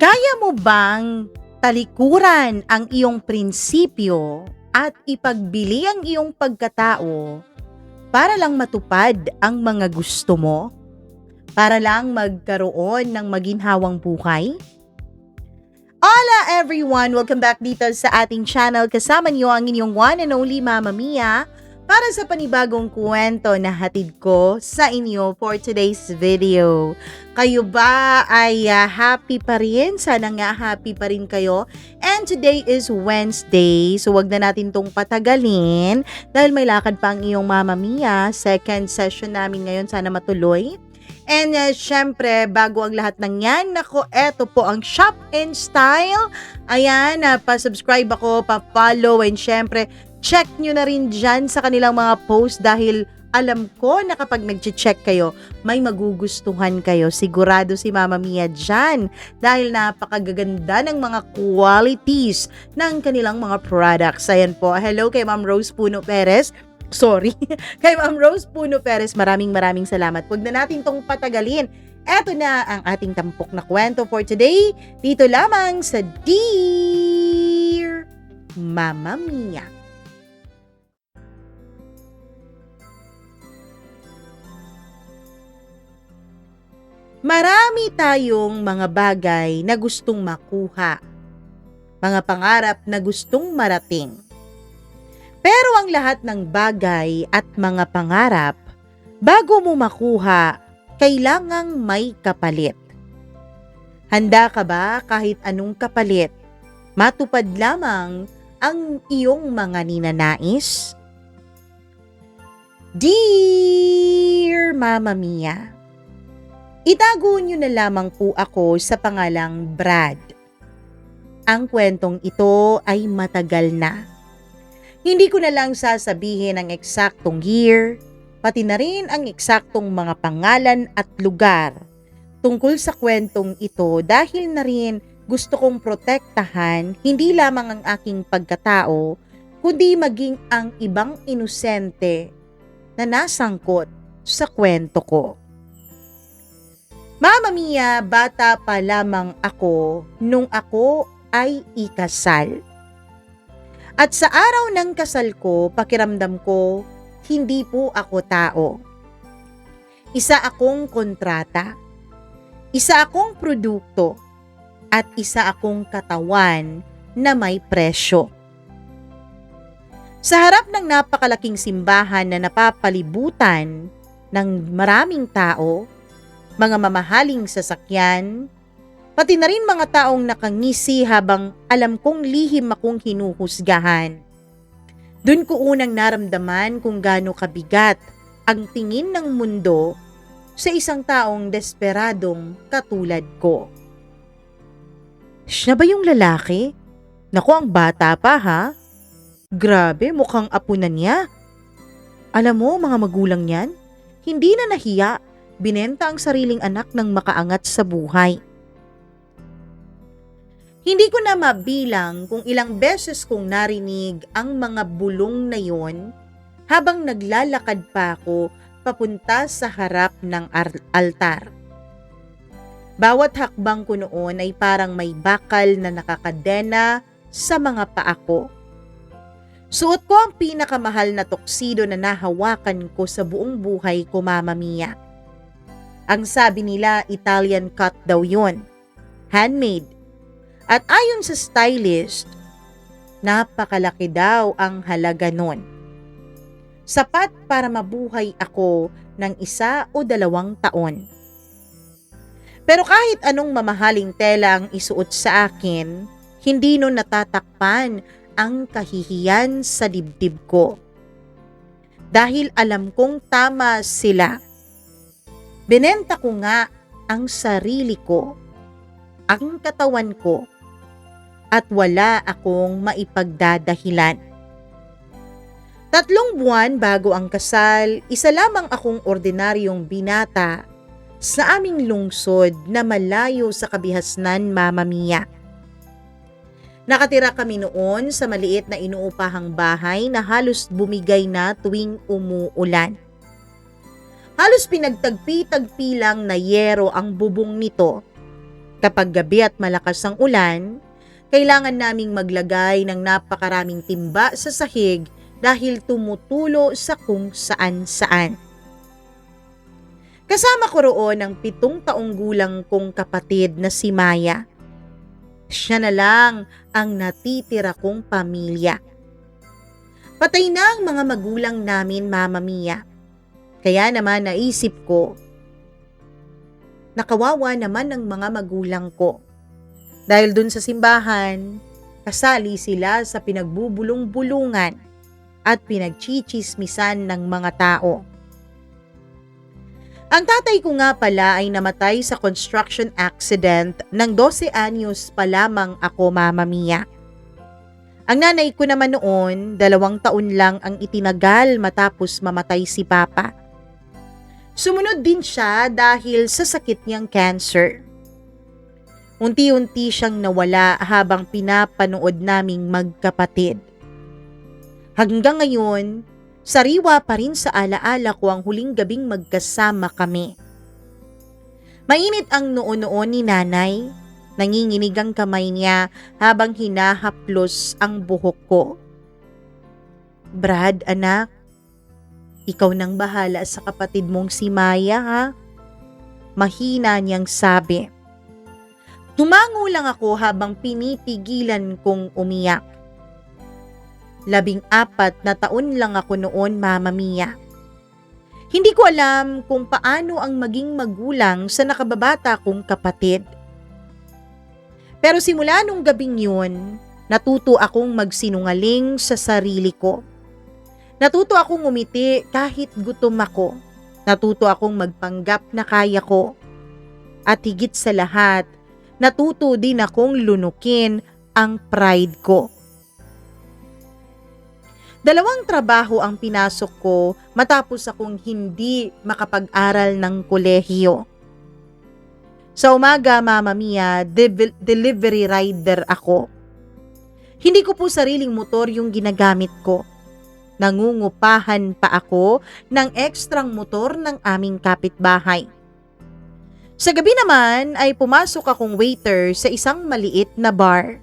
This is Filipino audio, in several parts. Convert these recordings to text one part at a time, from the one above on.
Kaya mo bang talikuran ang iyong prinsipyo at ipagbili ang iyong pagkatao para lang matupad ang mga gusto mo? Para lang magkaroon ng maginhawang buhay? Hola everyone! Welcome back dito sa ating channel. Kasama niyo ang inyong one and only Mama Mia para sa panibagong kwento na hatid ko sa inyo for today's video. Kayo ba ay happy pa rin? Sana nga happy pa rin kayo. And today is Wednesday, so wag na natin tong patagalin dahil may lakad pa ang iyong Mama Mia. Second session namin ngayon, sana matuloy. And syempre, bago ang lahat ng yan, nako, eto po ang Shop and Style. Ayan, pa-subscribe ako, pa-follow, and syempre, check nyo na rin dyan sa kanilang mga post dahil alam ko na kapag nag-check kayo, may magugustuhan kayo. Sigurado si Mama Mia dyan dahil napakagaganda ng mga qualities ng kanilang mga products. Ayan po, hello kay Ma'am Rose Puno Perez. Kay Ma'am Rose Puno Perez, maraming salamat. Huwag na natin tong patagalin. Eto na ang ating tampok na kwento for today. Dito lamang sa Dear Mama Mia. Marami tayong mga bagay na gustong makuha, mga pangarap na gustong marating. Pero ang lahat ng bagay at mga pangarap, bago mo makuha, kailangang may kapalit. Handa ka ba kahit anong kapalit, matupad lamang ang iyong mga ninanais? Dear Mama Mia, itago niyo na lamang po ako sa pangalang Brad. Ang kwentong ito ay matagal na. Hindi ko na lang sasabihin ang eksaktong year, pati na rin ang eksaktong mga pangalan at lugar tungkol sa kwentong ito dahil na rin gusto kong protektahan hindi lamang ang aking pagkatao, kundi maging ang ibang inosente na nasangkot sa kwento ko. Mama Mia, bata pa lamang ako nung ako ay ikasal. At sa araw ng kasal ko, pakiramdam ko, hindi po ako tao. Isa akong kontrata, isa akong produkto, at isa akong katawan na may presyo. Sa harap ng napakalaking simbahan na napapalibutan ng maraming tao, mga mamahaling sasakyan, pati na rin mga taong nakangisi habang alam kong lihim akong hinuhusgahan. Doon ko unang naramdaman kung gaano kabigat ang tingin ng mundo sa isang taong desperadong katulad ko. Siya ba yung lalaki? Naku, ang bata pa ha? Grabe, mukhang apo na niya. Alam mo, mga magulang niyan, hindi na nahiya, binenta ang sariling anak ng makaangat sa buhay. Hindi ko na mabilang kung ilang beses kong narinig ang mga bulong na yon habang naglalakad pa ako papunta sa harap ng altar. Bawat hakbang ko noon ay parang may bakal na nakakadena sa mga paa ko. Suot ko ang pinakamahal na tuxedo na nahawakan ko sa buong buhay ko, Mama Mia. Ang sabi nila, Italian cut daw yun. Handmade. At ayon sa stylist, napakalaki daw ang halaga nun. Sapat para mabuhay ako ng 1 o 2 taon. Pero kahit anong mamahaling tela ang isuot sa akin, hindi nun natatakpan ang kahihiyan sa dibdib ko. Dahil alam kong tama sila. Binenta ko nga ang sarili ko, ang katawan ko, at wala akong maipagdadahilan. 3 buwan bago ang kasal, isa lamang akong ordinaryong binata sa aming lungsod na malayo sa kabihasnan, Mama Mia. Nakatira kami noon sa maliit na inuupahang bahay na halos bumigay na tuwing umuulan. Halos pinagtagpi-tagpi lang na yero ang bubong nito Kapag gabi at malakas ang ulan, kailangan naming maglagay ng napakaraming timba sa sahig dahil tumutulo sa kung saan-saan. Kasama ko roon ang 7 taong gulang kong kapatid na si Maya. Siya na lang ang natitira kong pamilya. Patay na ang mga magulang namin, Mama Mia. Kaya naman naisip ko, nakawawa naman ang mga magulang ko. Dahil dun sa simbahan, kasali sila sa pinagbubulong-bulungan at pinagchichismisan ng mga tao. Ang tatay ko nga pala ay namatay sa construction accident ng 12 anyos pa lamang ako, Mama Mia. Ang nanay ko naman noon, 2 taon lang ang itinagal matapos mamatay si Papa. Sumunod din siya dahil sa sakit niyang cancer. Unti-unti siyang nawala habang pinapanood naming magkapatid. Hanggang ngayon, sariwa pa rin sa alaala ko ang huling gabing magkasama kami. Mainit ang noo-noon ni nanay, nanginginig ang kamay niya habang hinahaplos ang buhok ko. Brad, anak, ikaw nang bahala sa kapatid mong si Maya, ha? Mahina niyang sabi. Tumango lang ako habang pinipigilan kong umiyak. 14 na taon lang ako noon, Mama Mia. Hindi ko alam kung paano ang maging magulang sa nakababata kong kapatid. Pero simula nung gabing yun, natuto akong magsinungaling sa sarili ko. Natuto akong umiti kahit gutom ako. Natuto akong magpanggap na kaya ko. At higit sa lahat, natuto din akong lunukin ang pride ko. 2 trabaho ang pinasok ko matapos akong hindi makapag-aral ng kolehiyo. Sa umaga, Mama Mia, delivery rider ako. Hindi ko po sariling motor yung ginagamit ko. Nangungupahan pa ako ng ekstrang motor ng aming kapitbahay. Sa gabi naman ay pumasok akong waiter sa isang maliit na bar.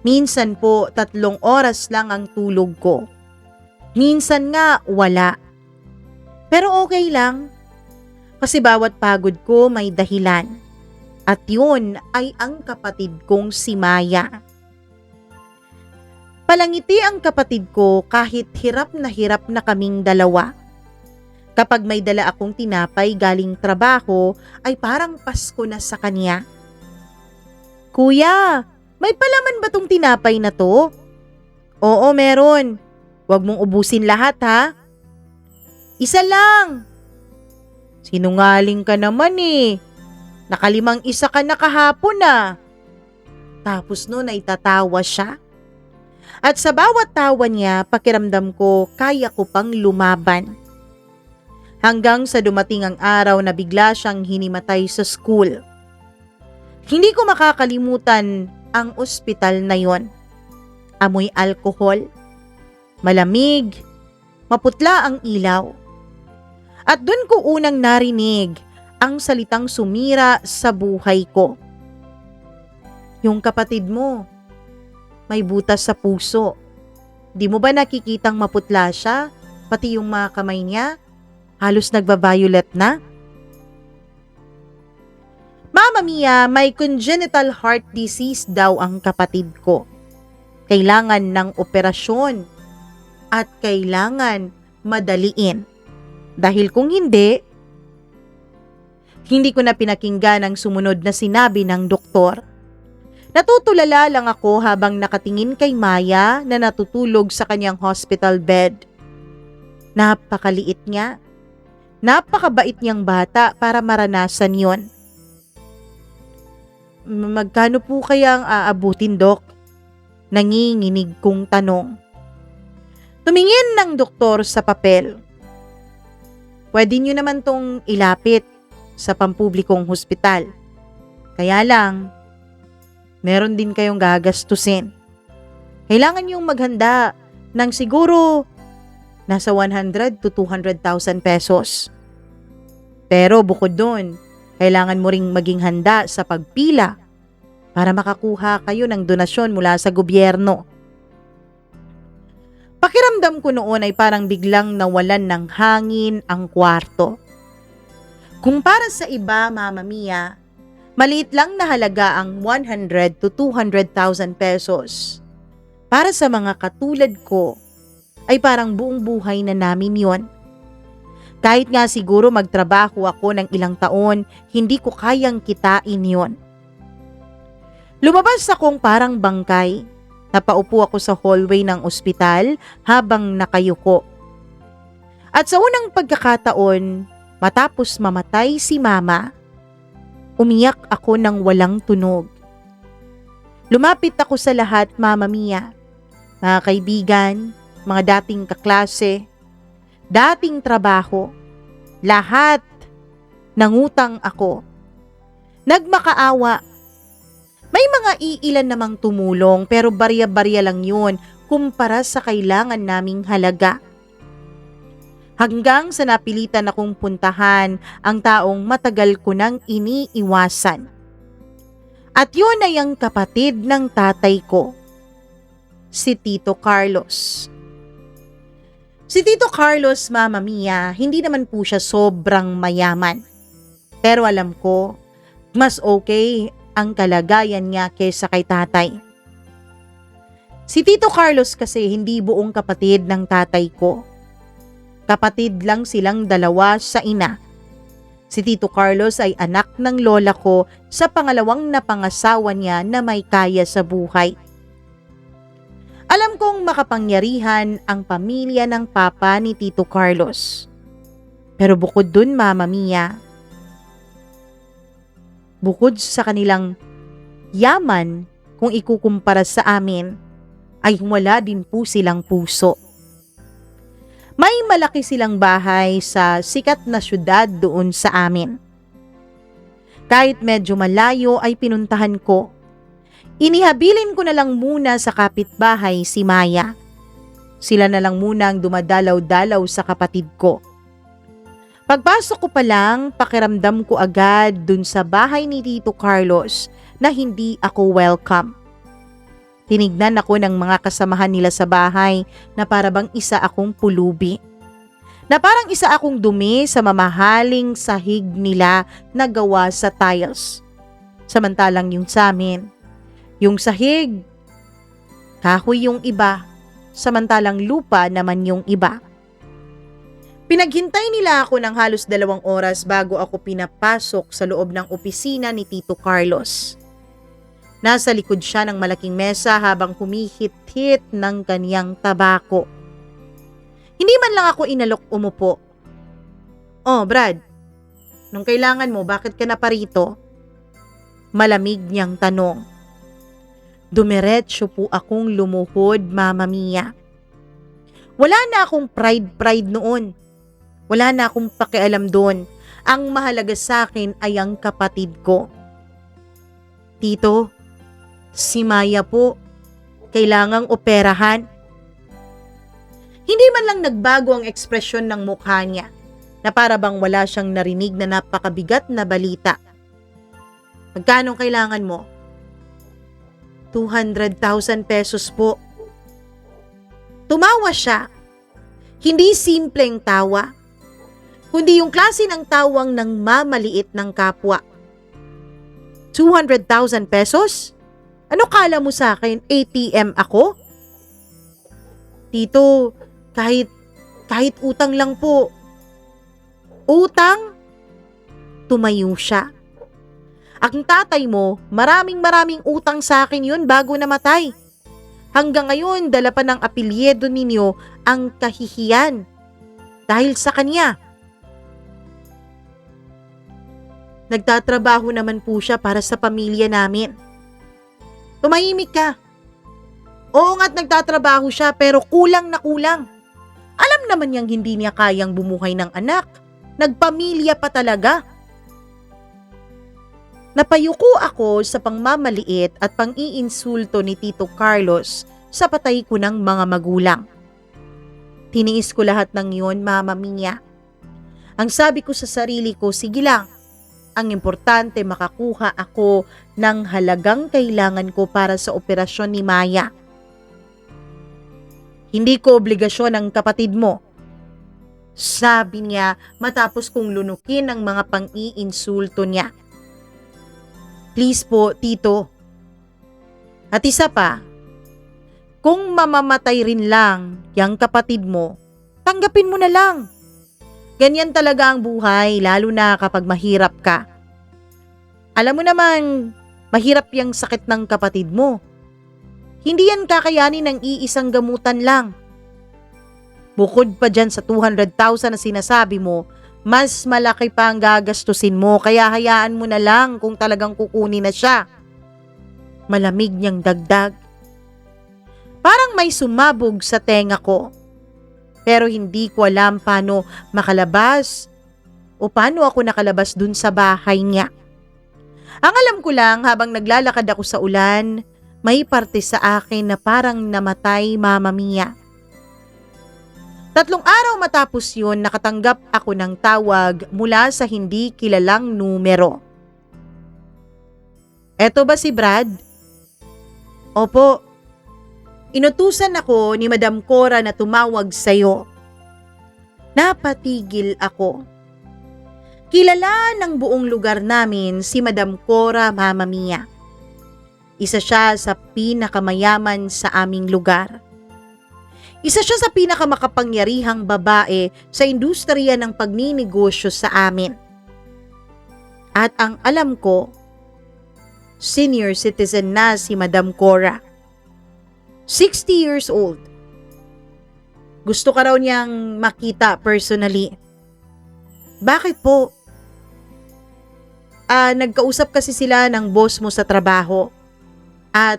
Minsan po 3 oras lang ang tulog ko. Minsan nga wala. Pero okay lang. Kasi bawat pagod ko may dahilan. At yun ay ang kapatid kong si Maya. Palangiti ang kapatid ko kahit hirap na kaming dalawa. Kapag may dala akong tinapay galing trabaho ay parang Pasko na sa kanya. Kuya, may palaman ba tong tinapay na to? Oo, meron. Huwag mong ubusin lahat, ha? Isa lang. Sinungaling ka naman eh. 5 ka na kahapon ah. Tapos noon ay tatawa siya. At sa bawat tawa niya, pakiramdam ko kaya ko pang lumaban. Hanggang sa dumating ang araw na bigla siyang hinimatay sa school. Hindi ko makakalimutan ang ospital na yon. Amoy alkohol, malamig, maputla ang ilaw. At doon ko unang narinig ang salitang sumira sa buhay ko. Yung kapatid mo, may butas sa puso. Di mo ba nakikitang maputla siya? Pati yung mga kamay niya, halos nagba-violet na? Mama Mia, may congenital heart disease daw ang kapatid ko. Kailangan ng operasyon at kailangan madaliin. Dahil kung hindi ko na pinakinggan ang sumunod na sinabi ng doktor. Natutulala lang ako habang nakatingin kay Maya na natutulog sa kanyang hospital bed. Napakaliit niya. Napakabait niyang bata para maranasan yon. Magkano po kaya ang aabutin, Dok? Nanginginig kong tanong. Tumingin ng doktor sa papel. Pwede niyo naman tong ilapit sa pampublikong hospital. Kaya lang, meron din kayong gagastusin. Kailangan yung maghanda ng siguro nasa 100 to 200,000 pesos. Pero bukod doon, Kailangan mo ring maging handa sa pagpila para makakuha kayo ng donasyon mula sa gobyerno. Pakiramdam ko noon ay parang biglang nawalan ng hangin ang kwarto. Kung para sa iba, Mama Mia, maliit lang na halaga ang 100 to 200,000 pesos. Para sa mga katulad ko, ay parang buong buhay na namin yon. Kahit nga siguro magtrabaho ako ng ilang taon, hindi ko kayang kitain yon. Lumabas akong parang bangkay. Napaupo ako sa hallway ng ospital habang nakayuko. At sa unang pagkakataon, matapos mamatay si Mama, umiyak ako ng walang tunog. Lumapit ako sa lahat, Mama Mia. Mga kaibigan, mga dating kaklase, dating trabaho, lahat nangutang ako. Nagmakaawa. May mga iilan namang tumulong pero barya-barya lang yun kumpara sa kailangan naming halaga. Hanggang sa napilitan akong puntahan ang taong matagal ko nang iniiwasan. At yun ay ang kapatid ng tatay ko, si Tito Carlos. Si Tito Carlos, Mama Mia, hindi naman po siya sobrang mayaman. Pero alam ko, mas okay ang kalagayan niya kaysa kay tatay. Si Tito Carlos kasi hindi buong kapatid ng tatay ko. Kapatid lang silang dalawa sa ina. Si Tito Carlos ay anak ng lola ko sa pangalawang napangasawa niya na may kaya sa buhay. Alam kong makapangyarihan ang pamilya ng papa ni Tito Carlos. Pero bukod dun, Mama Mia, bukod sa kanilang yaman kung ikukumpara sa amin, ay wala din po silang puso. May malaki silang bahay sa sikat na syudad doon sa amin. Kahit medyo malayo ay pinuntahan ko. Inihabilin ko na lang muna sa kapitbahay si Maya. Sila na lang muna ang dumadalaw-dalaw sa kapatid ko. Pagpasok ko pa lang, pakiramdam ko agad dun sa bahay ni Tito Carlos na hindi ako welcome. Tinignan ako ng mga kasamahan nila sa bahay na parabang isa akong pulubi. Na parang isa akong dumi sa mamahaling sahig nila na gawa sa tiles. Samantalang yung sa amin, yung sahig, kahoy yung iba, samantalang lupa naman yung iba. Pinaghintay nila ako ng halos 2 oras bago ako pinapasok sa loob ng opisina ni Tito Carlos. Nasa likod siya ng malaking mesa habang humihit-hit ng kaniyang tabako. Hindi man lang ako inalok umupo. "Oh, Brad, nung kailangan mo, bakit ka na parito?" Malamig niyang tanong. Dumiretso po akong lumuhod, Mama Mia. Wala na akong pride noon. Wala na akong pakialam doon. Ang mahalaga sa akin ay ang kapatid ko. "Tito, si Maya po, kailangang operahan." Hindi man lang nagbago ang ekspresyon ng mukha niya na para bang wala siyang narinig na napakabigat na balita. "Magkano kailangan mo?" 200,000 pesos po. Tumawa siya. Hindi simpleng tawa, kundi yung klase ng tawang ng mamaliit ng kapwa. 200,000 pesos? Ano kala mo sa akin, ATM ako? "Tito, kahit utang lang po." "Utang?" Tumayo siya. "Ang tatay mo, maraming utang sa akin yun bago namatay. Hanggang ngayon, dala pa ng apelyido ninyo ang kahihiyan dahil sa kanya. Nagtatrabaho naman po siya para sa pamilya namin." Tumahimik ka. "Oo nga't nagtatrabaho siya pero kulang na kulang. Alam naman niyang hindi niya kayang bumuhay ng anak. Nagpamilya pa talaga." Napayuko ako sa pangmamaliit at pang-iinsulto ni Tito Carlos sa patay ko ng mga magulang. Tiniis ko lahat ng yun, Mama Mia. Ang sabi ko sa sarili ko, sige lang, Ang importante makakuha ako ng halagang kailangan ko para sa operasyon ni Maya. Hindi ko obligasyon ang kapatid mo, sabi niya matapos kong lunukin ang mga pang-iinsulto niya. Please po, Tito. At isa pa, kung mamamatay rin lang yung kapatid mo, tanggapin mo na lang. Ganyan talaga ang buhay, lalo na kapag mahirap ka. Alam mo naman, mahirap yung sakit ng kapatid mo. Hindi yan kakayanin ng iisang gamutan lang. Bukod pa dyan sa 200,000 na sinasabi mo, mas malaki pa ang gagastusin mo, kaya hayaan mo na lang kung talagang kukunin na siya. Malamig niyang dagdag. Parang may sumabog sa tenga ko. Pero hindi ko alam paano makalabas o paano ako nakalabas dun sa bahay niya. Ang alam ko lang habang naglalakad ako sa ulan, may parte sa akin na parang namatay, Mama Mia. 3 araw matapos yun, nakatanggap ako ng tawag mula sa hindi kilalang numero. Eto ba si Brad? Opo. Inutusan ako ni Madam Cora na tumawag sa'yo. Napatigil ako. Kilala ng buong lugar namin si Madam Cora, Mama Mia. Isa siya sa pinakamayaman sa aming lugar. Isa siya sa pinakamakapangyarihang babae sa industriya ng pagninegosyo sa amin. At ang alam ko, senior citizen na si Madam Cora. 60 years old. Gusto ka raw niyang makita personally. Bakit po? Nagkausap kasi sila ng boss mo sa trabaho. At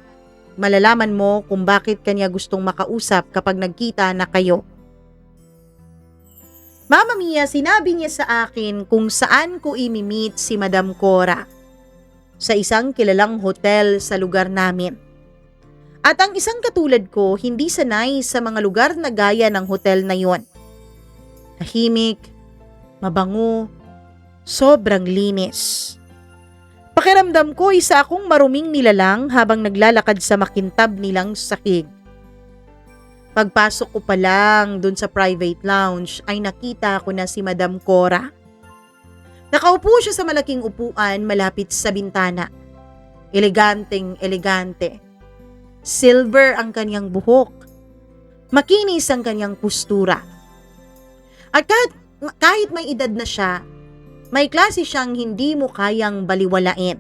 malalaman mo kung bakit kanya gustong makausap kapag nagkita na kayo. Mama Mia, sinabi niya sa akin kung saan ko imi-meet si Madam Cora. Sa isang kilalang hotel sa lugar namin. At ang isang katulad ko, hindi sanay sa mga lugar na gaya ng hotel na yon. Tahimik, mabango, sobrang linis. Pakiramdam ko isa akong maruming nilalang habang naglalakad sa makintab nilang sahig. Pagpasok ko pa lang dun sa private lounge ay nakita ko na si Madam Cora. Nakaupo siya sa malaking upuan malapit sa bintana. Eleganteng elegante. Silver ang kanyang buhok. Makinis ang kanyang postura. At kahit may edad na siya, may klase siyang hindi mo kayang baliwalain.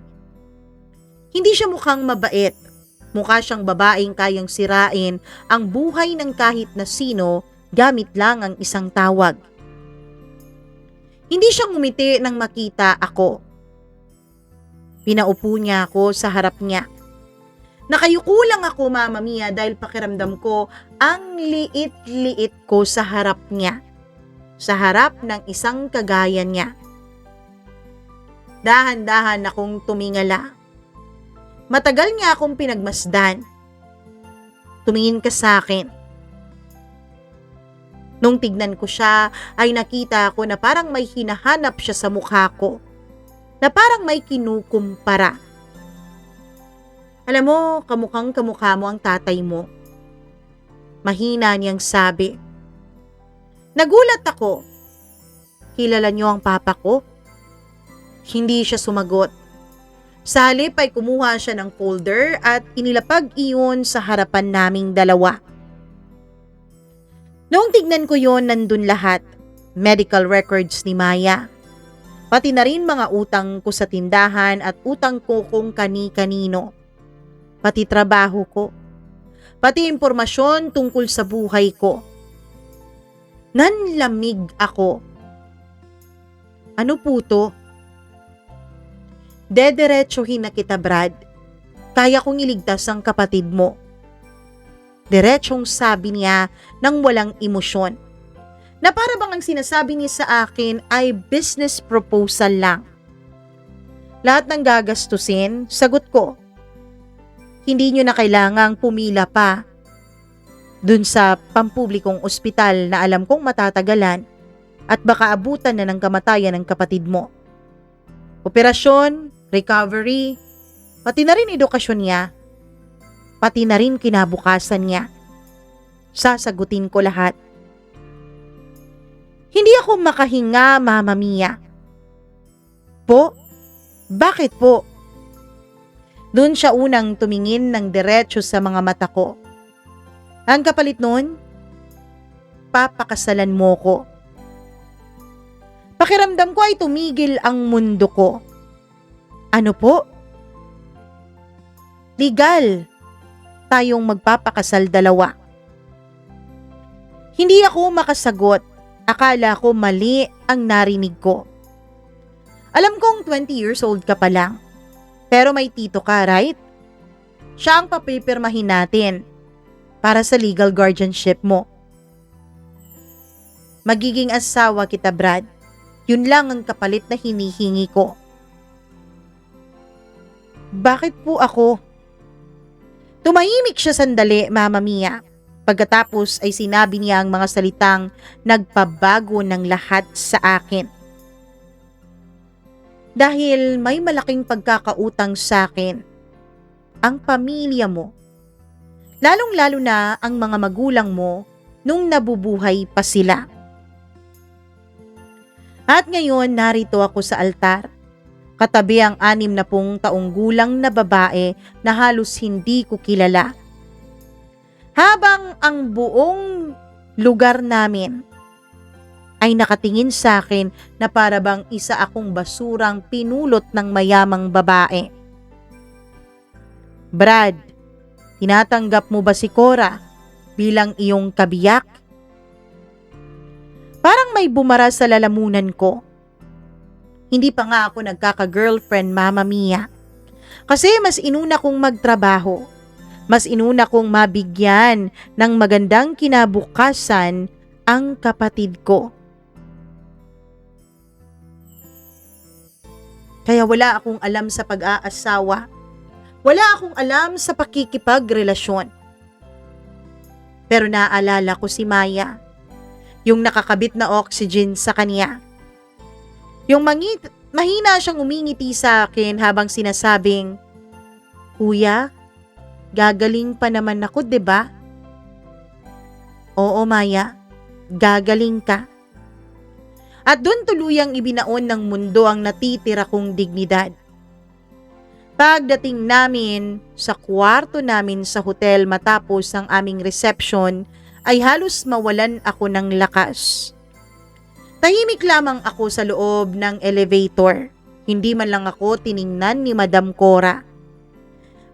Hindi siya mukhang mabait. Mukha siyang babaeng kayang sirain ang buhay ng kahit na sino gamit lang ang isang tawag. Hindi siya ngumiti nang makita ako. Pinaupo niya ako sa harap niya. Nakayuko lang ako, Mama Mia, dahil pakiramdam ko ang liit-liit ko sa harap niya. Sa harap ng isang kagaya niya. Dahan-dahan akong tumingala. Matagal niya akong pinagmasdan. Tumingin ka sa akin. Nung tignan ko siya, ay nakita ko na parang may hinahanap siya sa mukha ko. Na parang may kinukumpara. Alam mo, kamukhang kamukha mo ang tatay mo. Mahina niyang sabi. Nagulat ako. Kilala niyo ang papa ko? Hindi siya sumagot. Sa halip ay kumuha siya ng folder at inilapag iyon sa harapan naming dalawa. Noong tignan ko yon, nandun lahat. Medical records ni Maya. Pati na rin mga utang ko sa tindahan at utang ko kung kani-kanino. Pati trabaho ko. Pati impormasyon tungkol sa buhay ko. Nanlamig ako. Ano po to? Dederetsohin na kita, Brad. Kaya kong iligtas ang kapatid mo. Diretsong sabi niya nang walang emosyon. Na para bang ang sinasabi niya sa akin ay business proposal lang. Lahat ng gagastusin, sagot ko. Hindi nyo na kailangang pumila pa dun sa pampublikong ospital na alam kong matatagalan at baka abutan na ng kamatayan ng kapatid mo. Operasyon, recovery, pati na rin edukasyon niya, pati na rin kinabukasan niya. Sasagutin ko lahat. Hindi ako makahinga, Mama Mia. Po? Bakit po? Doon siya unang tumingin ng diretso sa mga mata ko. Ang kapalit nun, papakasalan mo ko. Pakiramdam ko ay tumigil ang mundo ko. Ano po? Legal. Tayong magpapakasal dalawa. Hindi ako makasagot. Akala ko mali ang narinig ko. Alam kong 20 years old ka pa lang. Pero may tito ka, right? Siya ang papipirmahin natin para sa legal guardianship mo. Magiging asawa kita, Brad. Yun lang ang kapalit na hinihingi ko. Bakit po ako? Tumahimik siya sandali, Mama Mia. Pagkatapos ay sinabi niya ang mga salitang nagpabago ng lahat sa akin. Dahil may malaking pagkakautang sa akin, ang pamilya mo. Lalong-lalo na ang mga magulang mo nung nabubuhay pa sila. At ngayon narito ako sa altar, katabi ang 60 taong gulang na babae na halos hindi ko kilala. Habang ang buong lugar namin ay nakatingin sa akin na para bang isa akong basurang pinulot ng mayamang babae. Brad, tinatanggap mo ba si Cora bilang iyong kabiyak? Parang may bumara sa lalamunan ko. Hindi pa nga ako nagkaka-girlfriend, Mama Mia. Kasi mas inuna kong magtrabaho. Mas inuna kong mabigyan ng magandang kinabukasan ang kapatid ko. Kaya wala akong alam sa pag-aasawa. Wala akong alam sa pakikipagrelasyon. Pero naaalala ko si Maya, yung nakakabit na oxygen sa kanya. Yung mahina siyang umingiti sa akin habang sinasabing, "Kuya, gagaling pa naman ako, 'di ba?" Oo, Maya, gagaling ka. At doon tuluyang ibinaon ng mundo ang natitira kong dignidad. Pagdating namin sa kwarto namin sa hotel matapos ang aming reception, ay halos mawalan ako ng lakas. Tahimik lamang ako sa loob ng elevator. Hindi man lang ako tiningnan ni Madam Cora.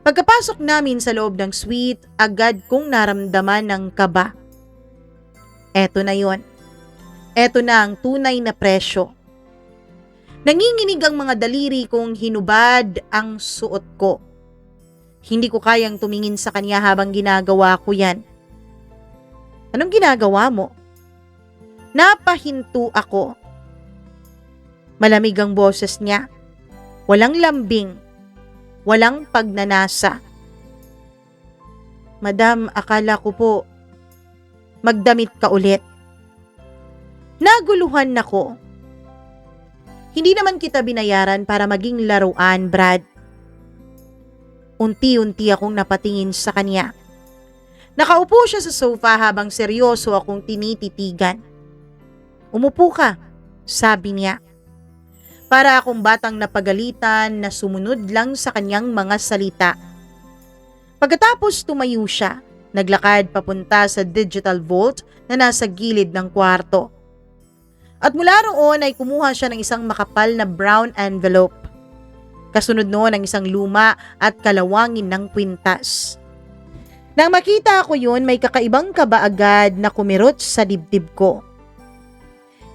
Pagkapasok namin sa loob ng suite, agad kong naramdaman ng kaba. Eto na yon. Eto na ang tunay na presyo. Nanginginig ang mga daliri kong hinubad ang suot ko. Hindi ko kayang tumingin sa kanya habang ginagawa ko yan. Anong ginagawa mo? Napahinto ako. Malamig ang boses niya. Walang lambing. Walang pagnanasa. Madam, akala ko po magdamit ka ulit. Naguluhan ako. Hindi naman kita binayaran para maging laruan, Brad. Unti-unti akong napatingin sa kanya. Nakaupo siya sa sofa habang seryoso akong tinititigan. Umupo ka, sabi niya. Para akong batang napagalitan na sumunod lang sa kanyang mga salita. Pagkatapos tumayo siya, naglakad papunta sa digital vault na nasa gilid ng kwarto. At mula roon ay kumuha siya ng isang makapal na brown envelope. Kasunod noon ang isang luma at kalawangin ng kwintas. Nang makita ko yun, may kakaibang kaba agad na kumirot sa dibdib ko.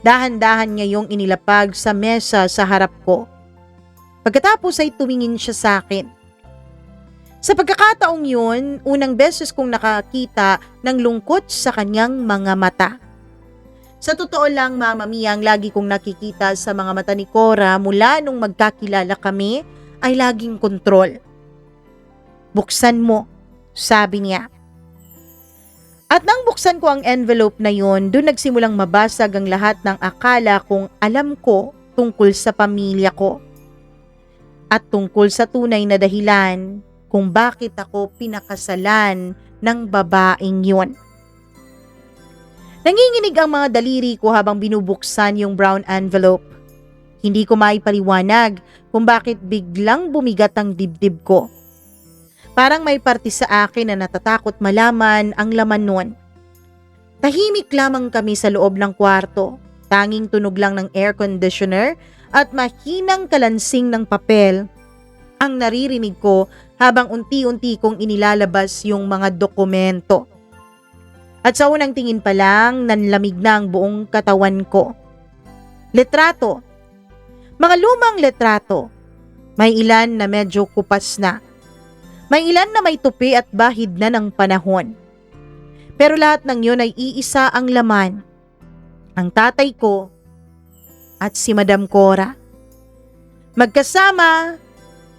Dahan-dahan niya yung inilapag sa mesa sa harap ko. Pagkatapos ay tumingin siya sa akin. Sa pagkakataong yun, unang beses kong nakakita ng lungkot sa kanyang mga mata. Sa totoo lang, Mama Mia, ang lagi kong nakikita sa mga mata ni Cora mula nung magkakilala kami ay laging kontrol. Buksan mo, sabi niya. At nang buksan ko ang envelope na yon, doon nagsimulang mabasag ang lahat ng akala kong alam ko tungkol sa pamilya ko. at tungkol sa tunay na dahilan kung bakit ako pinakasalan ng babaeng yun. Nanginginig ang mga daliri ko habang binubuksan yung brown envelope. Hindi ko maipaliwanag kung bakit biglang bumigat ang dibdib ko. Parang may parte sa akin na natatakot malaman ang laman nun. Tahimik lamang kami sa loob ng kwarto. Tanging tunog lang ng air conditioner at mahinang kalansing ng papel ang naririnig ko habang unti-unti kong inilalabas yung mga dokumento. At sa unang tingin pa lang, nanlamig na ang buong katawan ko. Litrato. Mga lumang litrato. May ilan na medyo kupas na. May ilan na may tupi at bahid na ng panahon. Pero lahat ng yun ay iisa ang laman. Ang tatay ko at si Madam Cora. Magkasama,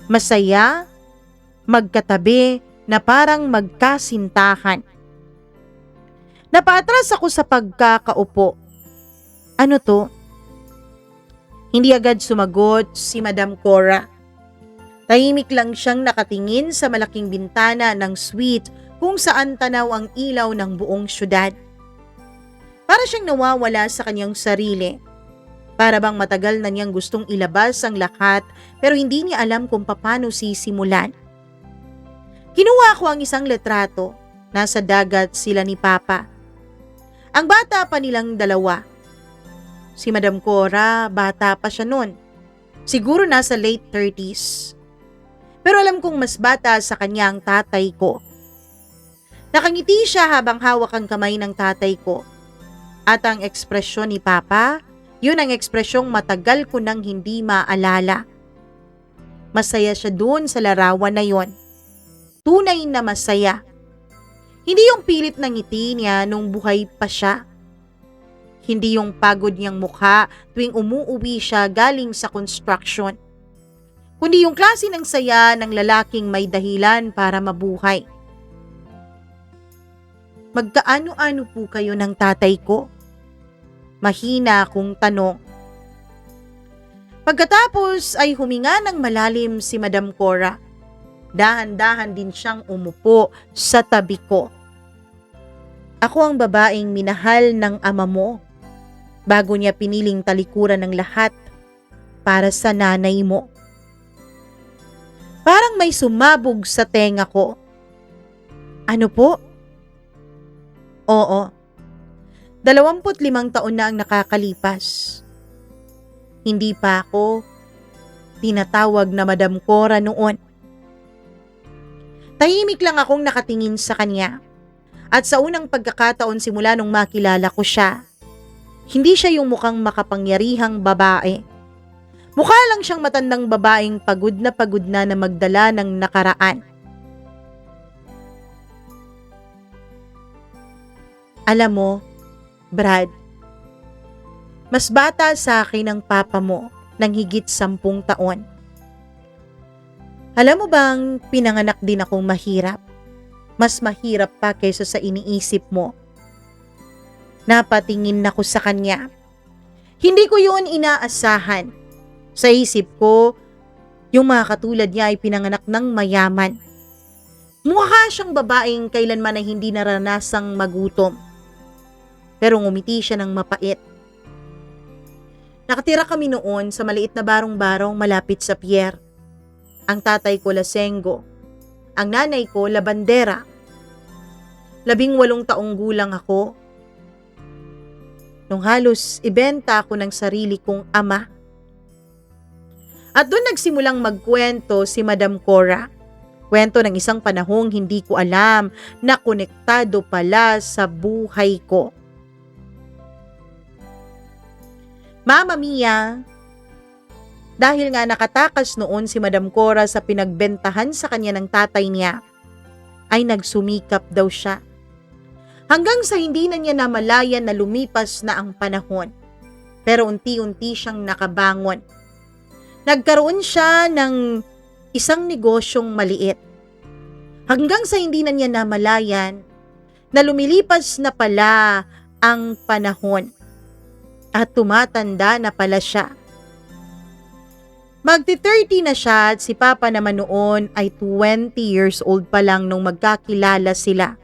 masaya, magkatabi na parang magkasintahan. Napaatras ako sa pagkakaupo. Ano to? Hindi agad sumagot si Madam Cora. Tahimik lang siyang nakatingin sa malaking bintana ng suite kung saan tanaw ang ilaw ng buong syudad. Para siyang nawawala sa kanyang sarili. Para bang matagal na niyang gustong ilabas ang lahat pero hindi niya alam kung paano sisimulan. Kinuha ko ang isang litrato. Nasa dagat sila ni Papa. Ang bata pa nilang dalawa. Si Madam Cora, bata pa siya noon. Siguro nasa late 30s. Pero alam kong mas bata sa kanya ang tatay ko. Nakangiti siya habang hawak ang kamay ng tatay ko. At ang ekspresyon ni Papa, yun ang ekspresyong matagal ko nang hindi maalala. Masaya siya doon sa larawan na yon. Tunay na masaya. Hindi yung pilit ng ngiti niya nung buhay pa siya. Hindi yung pagod niyang mukha tuwing umuuwi siya galing sa construction. Kundi yung klase ng saya ng lalaking may dahilan para mabuhay. Magkaano-ano po kayo ng tatay ko? Mahina akong tanong. Pagkatapos ay huminga ng malalim si Madam Cora. Dahan-dahan din siyang umupo sa tabi ko. Ako ang babaeng minahal ng ama mo bago niya piniling talikuran ng lahat para sa nanay mo. Parang may sumabog sa tenga ko. Ano po? Oo. 25 taon na ang nakakalipas. Hindi pa ako tinatawag na Madam Cora noon. Tahimik lang akong nakatingin sa kanya. At sa unang pagkakataon simula nung makilala ko siya, hindi siya yung mukhang makapangyarihang babae. Mukha lang siyang matandang babaeng pagod na magdala ng nakaraan. Alam mo, Brad, mas bata sa akin ang papa mo ng higit 10 taon. Alam mo bang pinanganak din akong mahirap? Mas mahirap pa kaysa sa iniisip mo. Napatingin ako sa kanya. Hindi ko yun inaasahan. Sa isip ko, yung mga katulad niya ay pinanganak ng mayaman. Mukha siyang babaeng kailanman ay hindi naranasang magutom. Pero ngumiti siya ng mapait. Nakatira kami noon sa maliit na barong-barong malapit sa pier. Ang tatay ko lasenggo. Ang nanay ko labandera. 18 taong gulang ako. Nung halos ibenta ako ng sarili kong ama. At doon nagsimulang magkwento si Madam Cora. Kwento ng isang panahong hindi ko alam na konektado pala sa buhay ko. Mama Mia, dahil nga nakatakas noon si Madam Cora sa pinagbentahan sa kanya ng tatay niya, ay nagsumikap daw siya. Hanggang sa hindi na niya namalayan na lumipas na ang panahon. Pero unti-unti siyang nakabangon. Nagkaroon siya ng isang negosyong maliit. Hanggang sa hindi na niya namalayan na lumilipas na pala ang panahon. At tumatanda na pala siya. Magti-30 na siya at si Papa naman noon ay 20 years old pa lang nung magkakilala sila.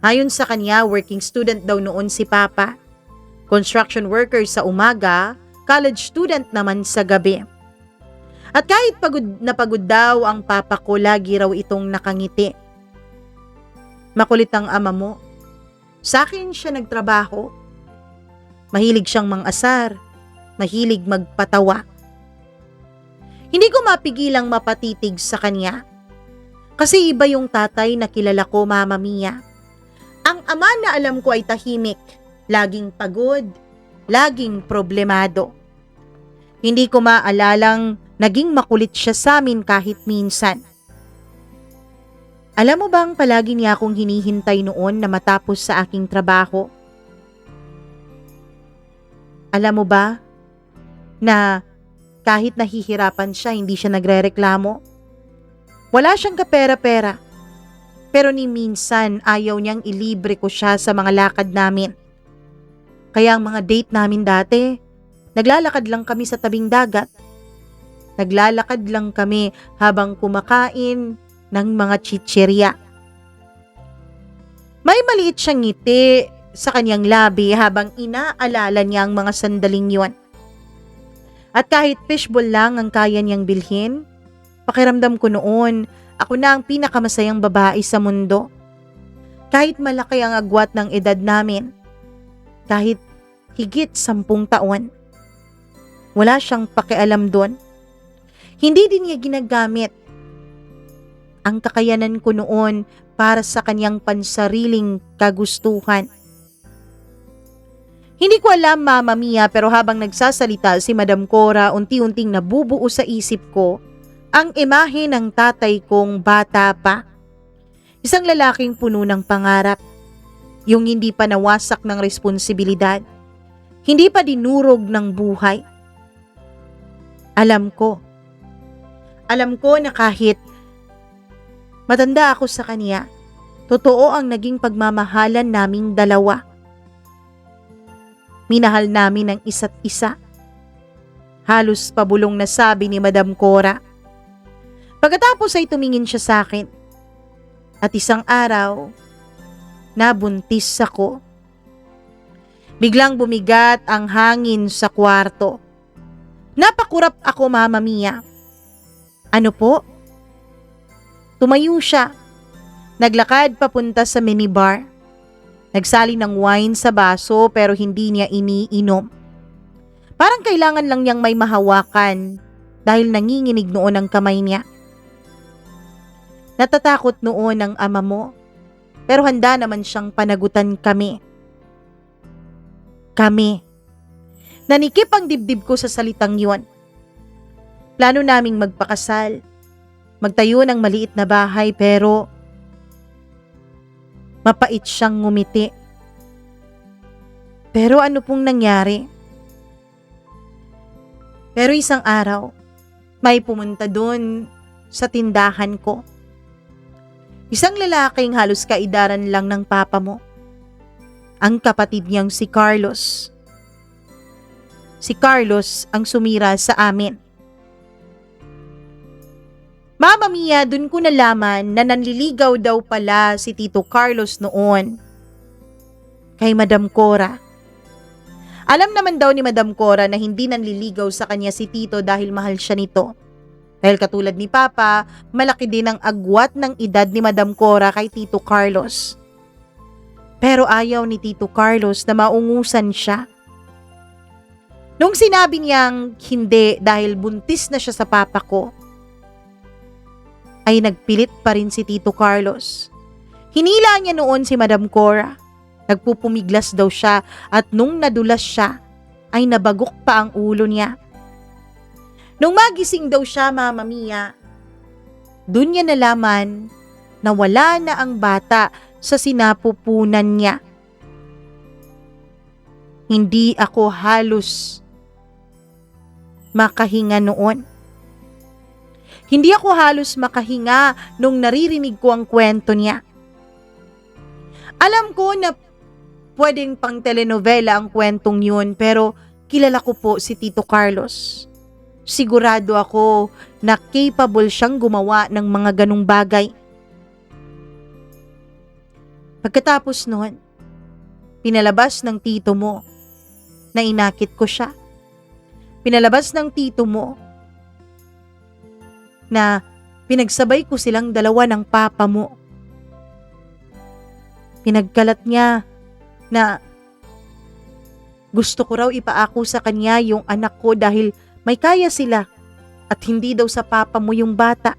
Ayon sa kanya, working student daw noon si Papa. Construction worker sa umaga, college student naman sa gabi. At kahit pagod daw ang papa ko, lagi raw itong nakangiti. Makulit ang ama mo. Sa akin siya nagtrabaho. Mahilig siyang mang-asar. Mahilig magpatawa. Hindi ko mapigilang mapatitig sa kanya. Kasi iba yung tatay na kilala ko, Mama Mia. Ang ama na alam ko ay tahimik, laging pagod, laging problemado. Hindi ko maalalang naging makulit siya sa amin kahit minsan. Alam mo bang palagi niya akong hinihintay noon na matapos sa aking trabaho? Alam mo ba na kahit nahihirapan siya, hindi siya nagrereklamo? Wala siyang kapera-pera. Pero ni minsan ayaw niyang ilibre ko siya sa mga lakad namin. Kaya ang mga date namin dati, naglalakad lang kami sa tabing dagat. Naglalakad lang kami habang kumakain ng mga chichirya. May maliit siyang ngiti sa kanyang labi habang inaalala niya ang mga sandaling yon. At kahit fishbowl lang ang kaya niyang bilhin, pakiramdam ko noon, ako na ang pinakamasayang babae sa mundo. Kahit malaki ang agwat ng edad namin, kahit higit 10 taon, wala siyang pakialam doon. Hindi din niya ginagamit ang kakayanan ko noon para sa kanyang pansariling kagustuhan. Hindi ko alam, Mama Mia, pero habang nagsasalita si Madam Cora, unti-unting nabubuo sa isip ko ang imahe ng tatay kong bata pa. Isang lalaking puno ng pangarap, yung hindi pa nawasak ng responsibilidad, hindi pa dinurog ng buhay. Alam ko na kahit matanda ako sa kanya, totoo ang naging pagmamahalan naming dalawa. Minahal namin ang isa't isa. Halos pabulong na sabi ni Madam Cora. Pagkatapos ay tumingin siya sa akin. At isang araw, nabuntis ako. Biglang bumigat ang hangin sa kwarto. Napakurap ako, Mama Mia. Ano po? Tumayo siya. Naglakad papunta sa minibar. Nagsali ng wine sa baso pero hindi niya iniinom. Parang kailangan lang niyang may mahawakan dahil nanginginig noon ang kamay niya. Natatakot noon ang ama mo, pero handa naman siyang panagutan kami. Kami. Nanikip ang dibdib ko sa salitang yon. Plano naming magpakasal, magtayo ng maliit na bahay, pero mapait siyang ngumiti. Pero ano pong nangyari? Pero isang araw, may pumunta doon sa tindahan ko. Isang lalaking halos kaedaran lang ng papa mo. Ang kapatid niyang si Carlos. Si Carlos ang sumira sa amin. Mama Mia, dun ko nalaman na nanliligaw daw pala si Tito Carlos noon kay Madam Cora. Alam naman daw ni Madam Cora na hindi nanliligaw sa kanya si Tito dahil mahal siya nito. Dahil katulad ni Papa, malaki din ang agwat ng edad ni Madam Cora kay Tito Carlos. Pero ayaw ni Tito Carlos na maungusan siya. Nung sinabi niyang hindi dahil buntis na siya sa papa ko, ay nagpilit pa rin si Tito Carlos. Hinila niya noon si Madam Cora. Nagpupumiglas daw siya at nung nadulas siya, ay nabagok pa ang ulo niya. Nung magising daw siya, Mama Mia, dun niya nalaman na wala na ang bata sa sinapupunan niya. Hindi ako halos makahinga noon. Hindi ako halos makahinga nung naririnig ko ang kwento niya. Alam ko na pwedeng pang telenovela ang kwentong yun, pero kilala ko po si Tito Carlos. Sigurado ako na capable siyang gumawa ng mga ganong bagay. Pagkatapos noon, pinalabas ng tito mo na inakit ko siya. Pinalabas ng tito mo na pinagsabay ko silang dalawa ng papa mo. Pinagkalat niya na gusto ko raw ipaako sa kanya yung anak ko dahil may kaya sila at hindi daw sa papa mo yung bata.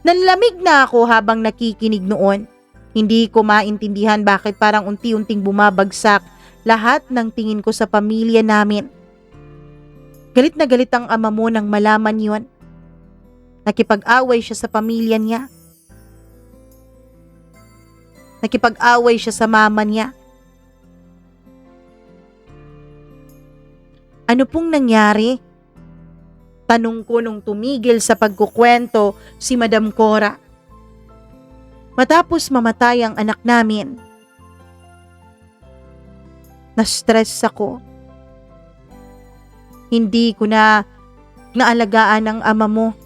Nanlamig na ako habang nakikinig noon. Hindi ko maintindihan bakit parang unti-unting bumabagsak lahat ng tingin ko sa pamilya namin. Galit na galit ang ama mo nang malaman yon. Nakipag-away siya sa pamilya niya. Nakipag-away siya sa mama niya. Ano pong nangyari? Tanong ko nung tumigil sa pagkukwento si Madam Cora. Matapos mamatay ang anak namin, na-stress ako. Hindi ko na naalagaan ang ama mo.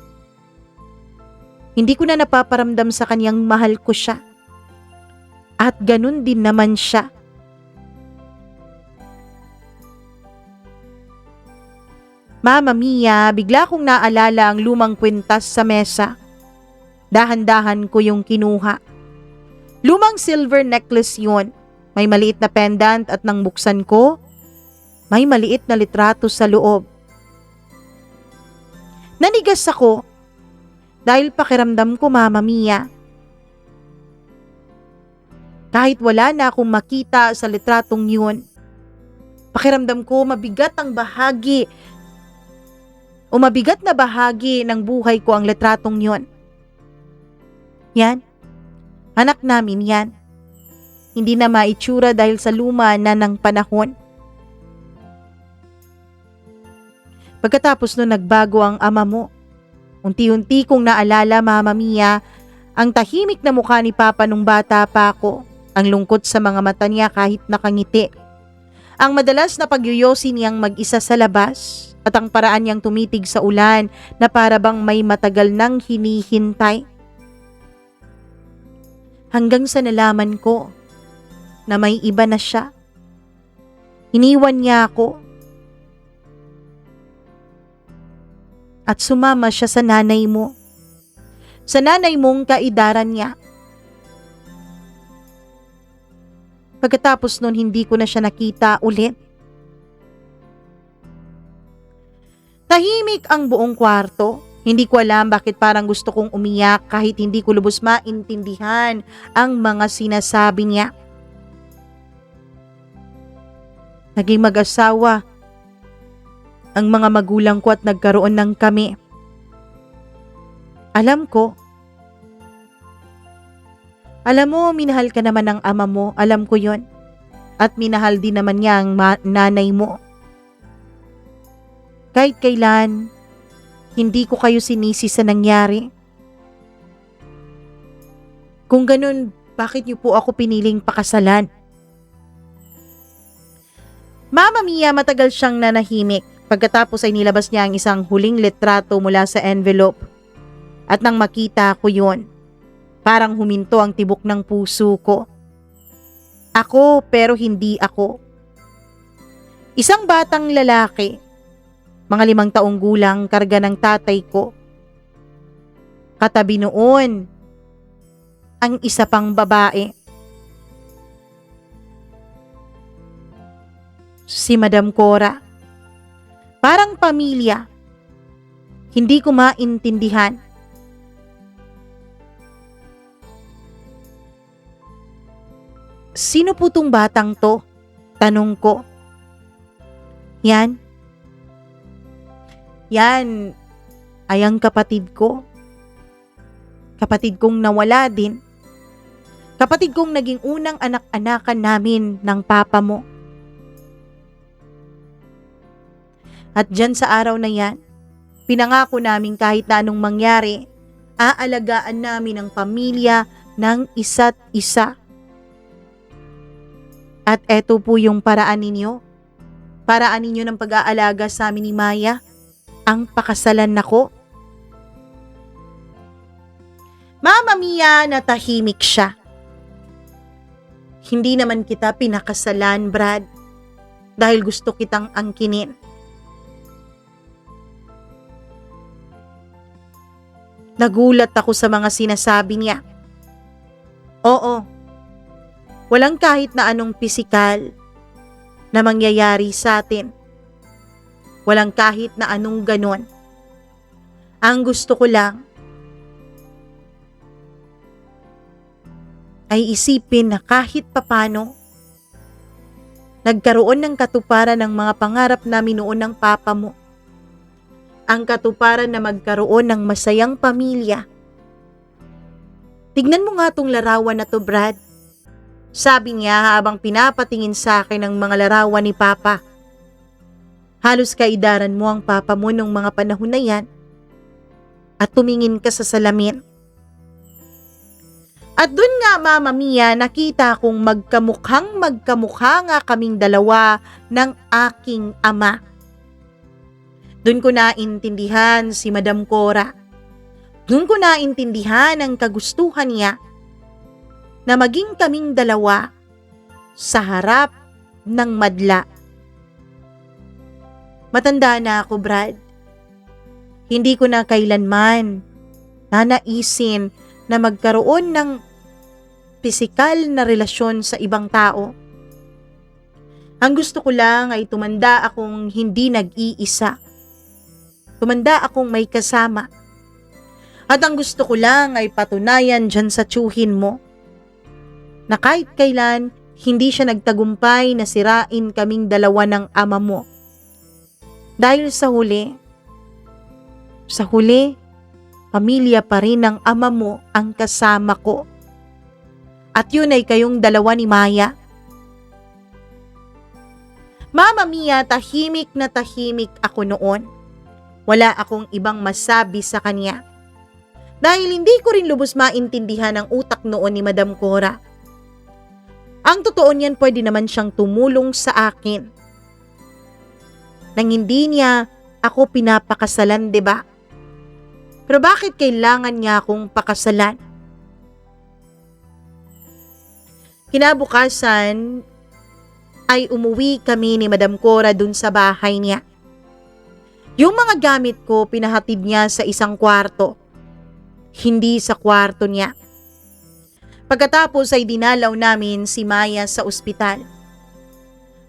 Hindi ko na napaparamdam sa kanyang mahal ko siya. At ganun din naman siya. Mama Mia, bigla kong naalala ang lumang kwintas sa mesa. Dahan-dahan ko yung kinuha. Lumang silver necklace yun. May maliit na pendant at nang buksan ko, may maliit na litrato sa loob. Nanigas ako dahil pakiramdam ko, Mama Mia, kahit wala na akong makita sa litratong yun, pakiramdam ko mabigat na bahagi ng buhay ko ang litratong yun. Yan, anak namin yan. Hindi na maitsura dahil sa luma na ng panahon. Pagkatapos nun nagbago ang ama mo. Unti-unti kong naalala, Mama Mia, ang tahimik na mukha ni Papa nung bata pa ako. Ang lungkot sa mga mata niya kahit nakangiti. Ang madalas na pagyoyosi niyang mag-isa sa labas at ang paraan niyang tumitig sa ulan na para bang may matagal nang hinihintay. Hanggang sa nalaman ko na may iba na siya. Iniwan niya ako. At sumama siya sa nanay mo. Sa nanay mong kaidaran niya. Pagkatapos nun, hindi ko na siya nakita ulit. Tahimik ang buong kwarto. Hindi ko alam bakit parang gusto kong umiyak kahit hindi ko lubos maintindihan ang mga sinasabi niya. Naging mag-asawa ang mga magulang ko at nagkaroon ng kami. Alam mo, minahal ka naman ng ama mo, alam ko yon. At minahal din naman niya ang nanay mo. Kahit kailan, hindi ko kayo sinisi sa nangyari. Kung ganun, bakit niyo po ako piniling pakasalan? Mama Mia, matagal siyang nanahimik. Pagkatapos ay nilabas niya ang isang huling litrato mula sa envelope. At nang makita ko yon, parang huminto ang tibok ng puso ko. Ako pero hindi ako. Isang batang lalaki, mga 5 taong gulang, karga ng tatay ko. Katabi noon, ang isa pang babae. Si Madam Cora. Parang pamilya. Hindi ko maintindihan. Sino po tong batang to? Tanong ko. Yan ay ang kapatid ko. Kapatid kong nawala din. Kapatid kong naging unang anak-anakan namin ng papa mo. At dyan sa araw na yan, pinangako namin kahit na anong mangyari, aalagaan namin ang pamilya ng isa't isa. At eto po yung paraan ninyo. Paraan ninyo ng pag-aalaga sa amin ni Maya. Ang pakasalan nako. Mama Mia, natahimik siya. Hindi naman kita pinakasalan, Brad, dahil gusto kitang angkinin. Nagulat ako sa mga sinasabi niya. Oo, walang kahit na anong pisikal na mangyayari sa atin. Walang kahit na anong ganon. Ang gusto ko lang ay isipin na kahit papano nagkaroon ng katuparan ng mga pangarap namin noon ng papa mo. Ang katuparan na magkaroon ng masayang pamilya. Tignan mo nga tong larawan na to, Brad. Sabi niya habang pinapatingin sa akin ang mga larawan ni Papa. Halos kaidaran mo ang papa mo nung mga panahon na yan at tumingin ka sa salamin. At dun nga, Mama Mia, nakita kong magkamukha nga kaming dalawa ng aking ama. Dun ko naintindihan si Madam Cora. Dun ko naintindihan ang kagustuhan niya na maging kaming dalawa sa harap ng madla. Matanda na ako, Brad. Hindi ko na kailanman nanaisin na magkaroon ng pisikal na relasyon sa ibang tao. Ang gusto ko lang ay tumanda akong hindi nag-iisa. Tumanda akong may kasama. At ang gusto ko lang ay patunayan dyan sa tiyuhin mo na kahit kailan hindi siya nagtagumpay na sirain kaming dalawa ng ama mo. Dahil sa huli, pamilya pa rin ng ama mo ang kasama ko. At yun ay kayong dalawa ni Maya. Mama Mia, tahimik na tahimik ako noon. Wala akong ibang masabi sa kanya. Dahil hindi ko rin lubos maintindihan ang utak noon ni Madam Cora. Ang totoo niyan, pwede naman siyang tumulong sa akin. Nang hindi niya ako pinapakasalan, 'di ba? Pero bakit kailangan niya akong pakasalan? Kinabukasan ay umuwi kami ni Madam Cora dun sa bahay niya. Yung mga gamit ko pinahatid niya sa isang kwarto. Hindi sa kwarto niya. Pagkatapos ay dinalaw namin si Maya sa ospital.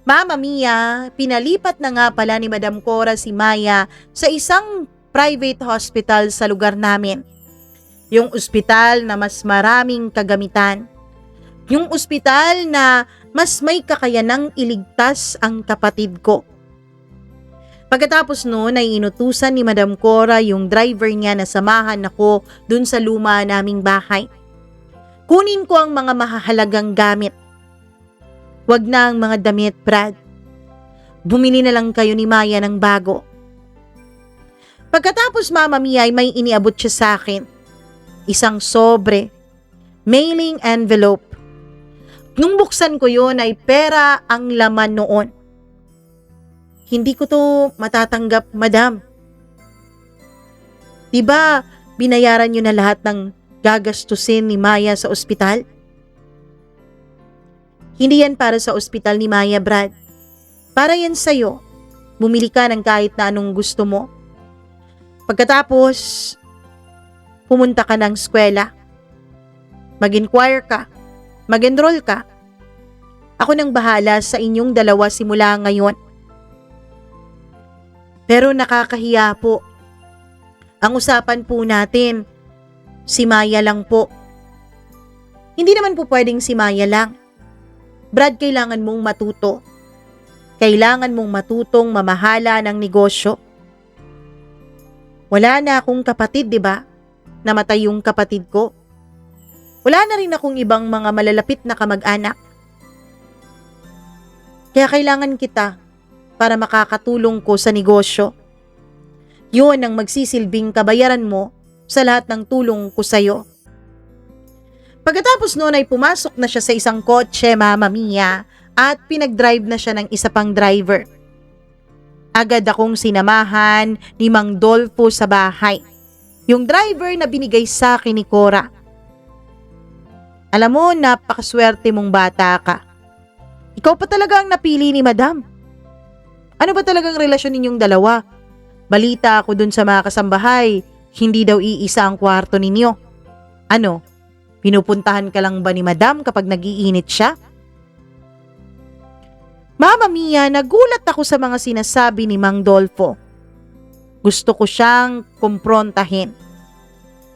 Mama Mia, pinalipat na nga pala ni Madam Cora si Maya sa isang private hospital sa lugar namin. Yung ospital na mas maraming kagamitan. Yung ospital na mas may kakayanang iligtas ang kapatid ko. Pagkatapos noon ay inutusan ni Madam Cora yung driver niya na samahan ako dun sa luma naming bahay. Kunin ko ang mga mahahalagang gamit. Wag na ang mga damit, Brad. Bumili na lang kayo ni Maya ng bago. Pagkatapos, Mama Mia, ay may iniabot siya sa akin. Isang sobre, mailing envelope. Nung buksan ko yun ay pera ang laman noon. Hindi ko to matatanggap, Madam. Diba binayaran nyo na lahat ng gagastusin ni Maya sa ospital? Hindi yan para sa ospital ni Maya, Brad. Para yan sa'yo. Bumili ka ng kahit na anong gusto mo. Pagkatapos, pumunta ka ng eskwela. Mag-inquire ka. Mag-enroll ka. Ako nang bahala sa inyong dalawa simula ngayon. Pero nakakahiya po. Ang usapan po natin, si Maya lang po. Hindi naman po pwedeng si Maya lang. Brad, kailangan mong matuto. Kailangan mong matutong mamahala ng negosyo. Wala na akong kapatid, di ba? Namatay yung kapatid ko. Wala na rin akong ibang mga malalapit na kamag-anak. Kaya kailangan kita para makakatulong ko sa negosyo. Yun ang magsisilbing kabayaran mo sa lahat ng tulong ko sa'yo. Pagkatapos noon ay pumasok na siya sa isang kotse, Mama Mia, at pinag-drive na siya ng isa pang driver. Agad akong sinamahan ni Mang Dolfo sa bahay, yung driver na binigay sa akin ni Cora. Alam mo, napakaswerte mong bata ka. Ikaw pa talaga ang napili ni Madam. Ano ba talagang relasyon ninyong dalawa? Balita ako dun sa mga kasambahay, hindi daw iisa ang kwarto ninyo. Ano, pinupuntahan ka lang ba ni Madam kapag nagiinit siya? Mama Mia, nagulat ako sa mga sinasabi ni Mang Dolfo. Gusto ko siyang kumprontahin.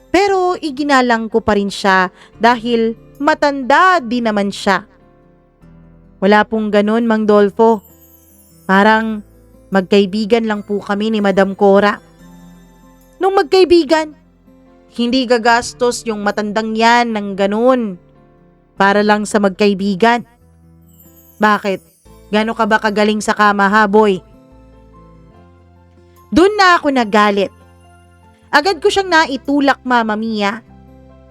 Pero iginalang ko pa rin siya dahil matanda din naman siya. Wala pong ganun, Mang Dolfo. Parang magkaibigan lang po kami ni Madam Cora. Nung magkaibigan, hindi gagastos yung matandang yan ng ganun para lang sa magkaibigan. Bakit? Gano'n ka ba kagaling sa kama ha, boy? Doon na ako nagalit. Agad ko siyang naitulak, Mama Mia,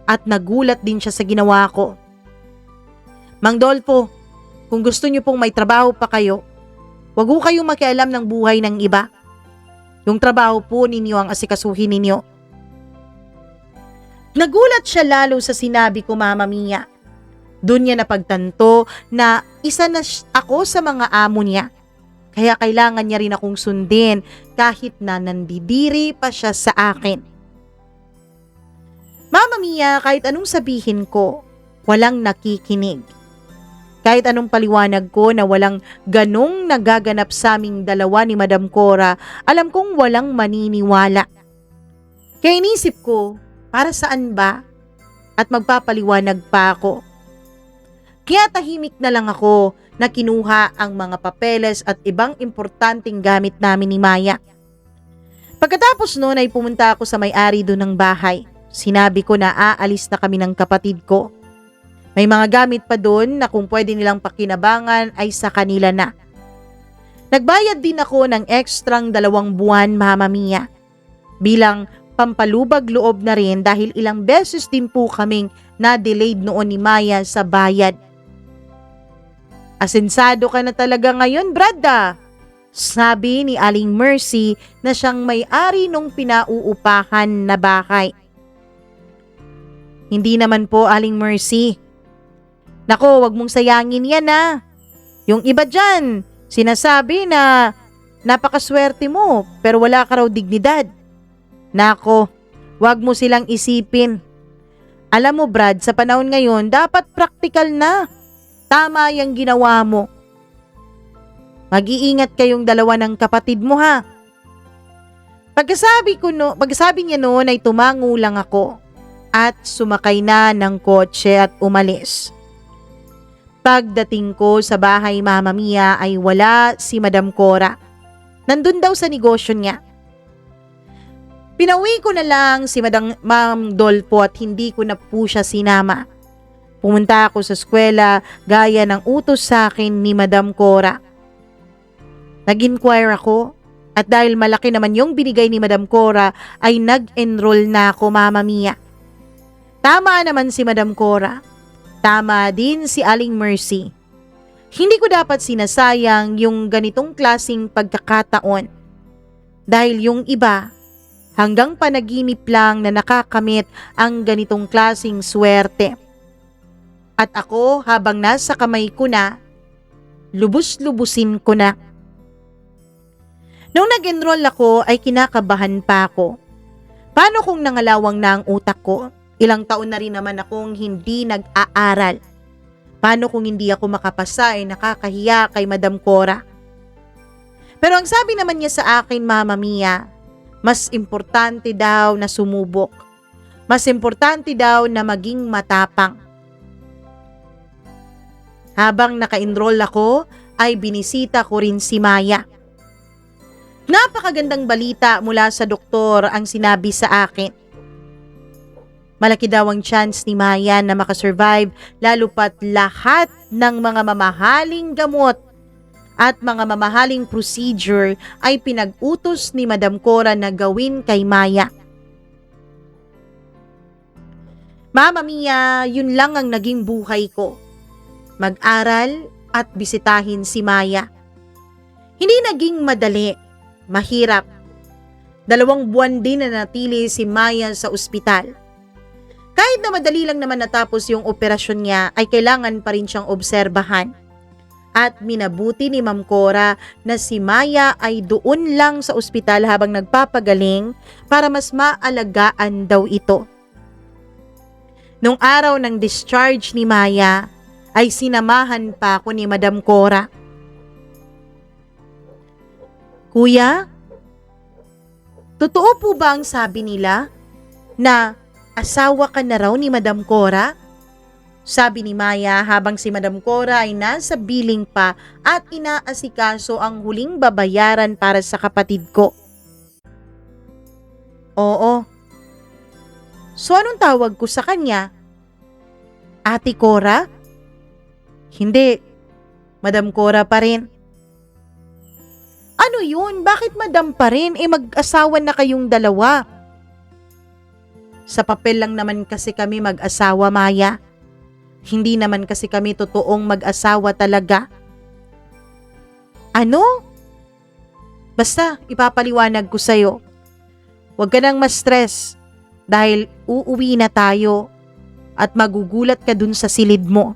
at nagulat din siya sa ginawa ko. Mang Dolfo, kung gusto niyo pong may trabaho pa kayo, wag ho kayong makialam ng buhay ng iba. Yung trabaho po ninyo ang asikasuhin ninyo. Nagulat siya lalo sa sinabi ko, Mama Mia. Doon niya napagtanto na isa na ako sa mga amo niya. Kaya kailangan niya rin akong sundin kahit na nandidiri pa siya sa akin. Mama Mia, kahit anong sabihin ko, walang nakikinig. Kahit anong paliwanag ko na walang ganong nagaganap sa aming dalawa ni Madam Cora, alam kong walang maniniwala. Kaya inisip ko, para saan ba? At magpapaliwanag pa ako. Kaya tahimik na lang ako na kinuha ang mga papeles at ibang importanteng gamit namin ni Maya. Pagkatapos noon ay pumunta ako sa may-ari doon ng bahay. Sinabi ko na aalis na kami ng kapatid ko. May mga gamit pa doon na kung pwede nilang pakinabangan ay sa kanila na. Nagbayad din ako ng ekstrang 2 buwan, Mama Mia. Bilang pampalubag loob na rin dahil ilang beses din po kaming na-delayed noon ni Maya sa bayad. Asensado ka na talaga ngayon, Brada, sabi ni Aling Mercy na siyang may-ari nung pinauupahan na bahay. Hindi naman po, Aling Mercy. Nako, wag mong sayangin yan ha. Yung iba dyan, sinasabi na napakaswerte mo pero wala ka raw dignidad. Nako, wag mo silang isipin. Alam mo Brad, sa panahon ngayon, dapat practical na. Tama yung ginawa mo. Mag-iingat kayong dalawa ng kapatid mo ha. Pagkasabi niya noon ay tumango lang ako at sumakay na ng kotse at umalis. Pagdating ko sa bahay, Mama Mia, ay wala si Madam Cora. Nandun daw sa negosyo niya. Pinauwi ko na lang si Ma'am Dolfo at hindi ko na po siya sinama. Pumunta ako sa eskwela gaya ng utos sa akin ni Madam Cora. Nag-inquire ako at dahil malaki naman yung binigay ni Madam Cora ay nag-enroll na ako, Mama Mia. Tama naman si Madam Cora. Tama din si Aling Mercy. Hindi ko dapat sinasayang yung ganitong klasing pagkakataon. Dahil yung iba, hanggang panaginip lang na nakakamit ang ganitong klasing swerte. At ako, habang nasa kamay ko na, lubus-lubusin ko na. Nung nag-enroll ako ay kinakabahan pa ako. Paano kung nangalawang na ang utak ko? Ilang taon na rin naman akong hindi nag-aaral. Paano kung hindi ako makapasa ay nakakahiya kay Madam Cora? Pero ang sabi naman niya sa akin, Mama Mia, mas importante daw na sumubok. Mas importante daw na maging matapang. Habang naka-enroll ako, ay binisita ko rin si Maya. Napakagandang balita mula sa doktor ang sinabi sa akin. Malaki daw ang chance ni Maya na makasurvive lalo pat lahat ng mga mamahaling gamot at mga mamahaling procedure ay pinag-utos ni Madam Cora na gawin kay Maya. Mama Mia, yun lang ang naging buhay ko. Mag-aral at bisitahin si Maya. Hindi naging madali mahirap. 2 buwan din na natili si Maya sa ospital. Kahit na madali lang naman natapos yung operasyon niya, ay kailangan pa rin siyang obserbahan. At minabuti ni Ma'am Cora na si Maya ay doon lang sa ospital habang nagpapagaling para mas maalagaan daw ito. Nung araw ng discharge ni Maya, ay sinamahan pa ako ni Madam Cora. Kuya, totoo po ba ang sabi nila na asawa ka na raw ni Madam Cora? Sabi ni Maya habang si Madam Cora ay nasa billing pa at inaasikaso ang huling babayaran para sa kapatid ko. Oo. So anong tawag ko sa kanya? Ate Cora? Hindi. Madam Cora pa rin. Ano yun? Bakit madam pa rin? Mag-asawa na kayong dalawa. Sa papel lang naman kasi kami mag-asawa, Maya. Hindi naman kasi kami totoong mag-asawa talaga. Ano? Basta, ipapaliwanag ko sa'yo. Huwag ka nang ma-stress dahil uuwi na tayo at magugulat ka dun sa silid mo.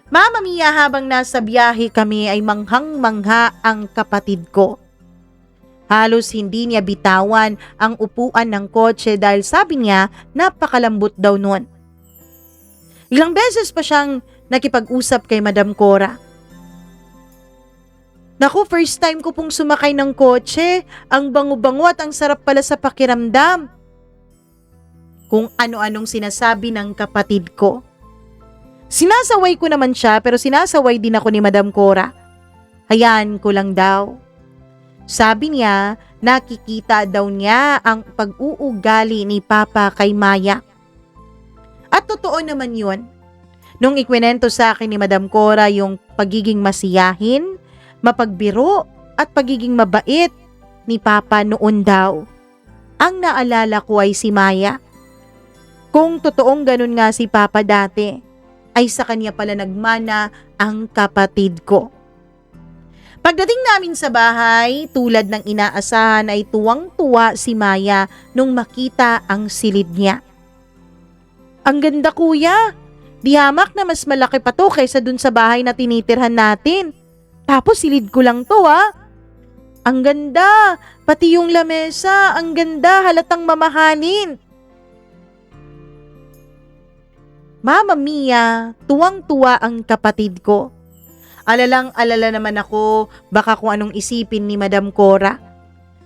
Mama Mia, habang nasa biyahe kami ay manghang-mangha ang kapatid ko. Halos hindi niya bitawan ang upuan ng kotse dahil sabi niya napakalambot daw nun. Ilang beses pa siyang nakipag-usap kay Madam Cora. Naku, first time ko pong sumakay ng kotse. Ang bango-bango at ang sarap pala sa pakiramdam. Kung ano-anong sinasabi ng kapatid ko. Sinasaway ko naman siya pero sinasaway din ako ni Madam Cora. Hayaan ko lang daw. Sabi niya, nakikita daw niya ang pag-uugali ni Papa kay Maya. At totoo naman yun. Nung ikwinento sa akin ni Madam Cora yung pagiging masiyahin, mapagbiro at pagiging mabait ni Papa noon daw, ang naalala ko ay si Maya. Kung totoong ganun nga si Papa dati, ay sa kanya pala nagmana ang kapatid ko. Pagdating namin sa bahay, tulad ng inaasahan ay tuwang-tuwa si Maya nung makita ang silid niya. Ang ganda kuya, di hamak na mas malaki pa to kaysa dun sa bahay na tinitirhan natin. Tapos silid ko lang to ah. Ang ganda, pati yung lamesa, ang ganda, halatang mamahalin. Mama Mia, tuwang-tuwa ang kapatid ko. Alalang-alala naman ako baka kung anong isipin ni Madam Cora.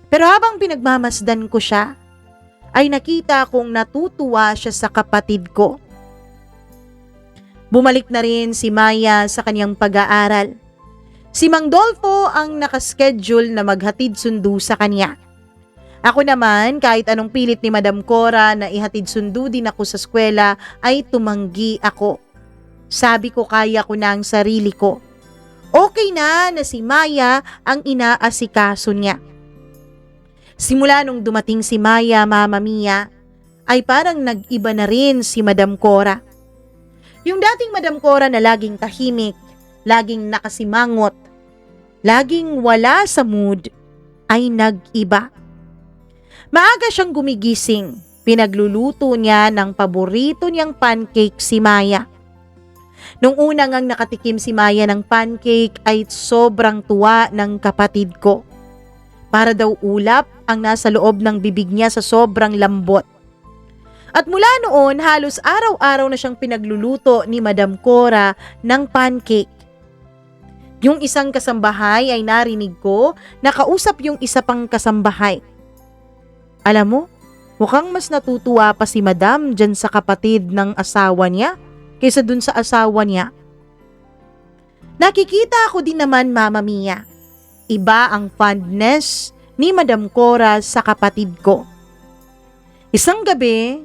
Pero habang pinagmamasdan ko siya, ay nakita kong natutuwa siya sa kapatid ko. Bumalik na rin si Maya sa kanyang pag-aaral. Si Mang Dolfo ang nakaschedule na maghatid sundo sa kanya. Ako naman, kahit anong pilit ni Madam Cora na ihatid sundo din ako sa eskwela, ay tumanggi ako. Sabi ko kaya ko na ang sarili ko. Okay na si Maya ang inaasikaso niya. Simula nung dumating si Maya, Mama Mia, ay parang nag-iba na rin si Madam Cora. Yung dating Madam Cora na laging tahimik, laging nakasimangot, laging wala sa mood, ay nag-iba. Maaga siyang gumigising, pinagluluto niya ng paborito niyang pancake si Maya. Nung una ngang nakatikim si Maya ng pancake ay sobrang tuwa ng kapatid ko. Para daw ulap ang nasa loob ng bibig niya sa sobrang lambot. At mula noon, halos araw-araw na siyang pinagluluto ni Madam Cora ng pancake. Yung isang kasambahay ay narinig ko na kausap yung isa pang kasambahay. Alam mo, mukhang mas natutuwa pa si Madam dyan sa kapatid ng asawa niya kaysa dun sa asawa niya. Nakikita ko din naman, Mama Mia. Iba ang fondness ni Madam Cora sa kapatid ko. Isang gabi,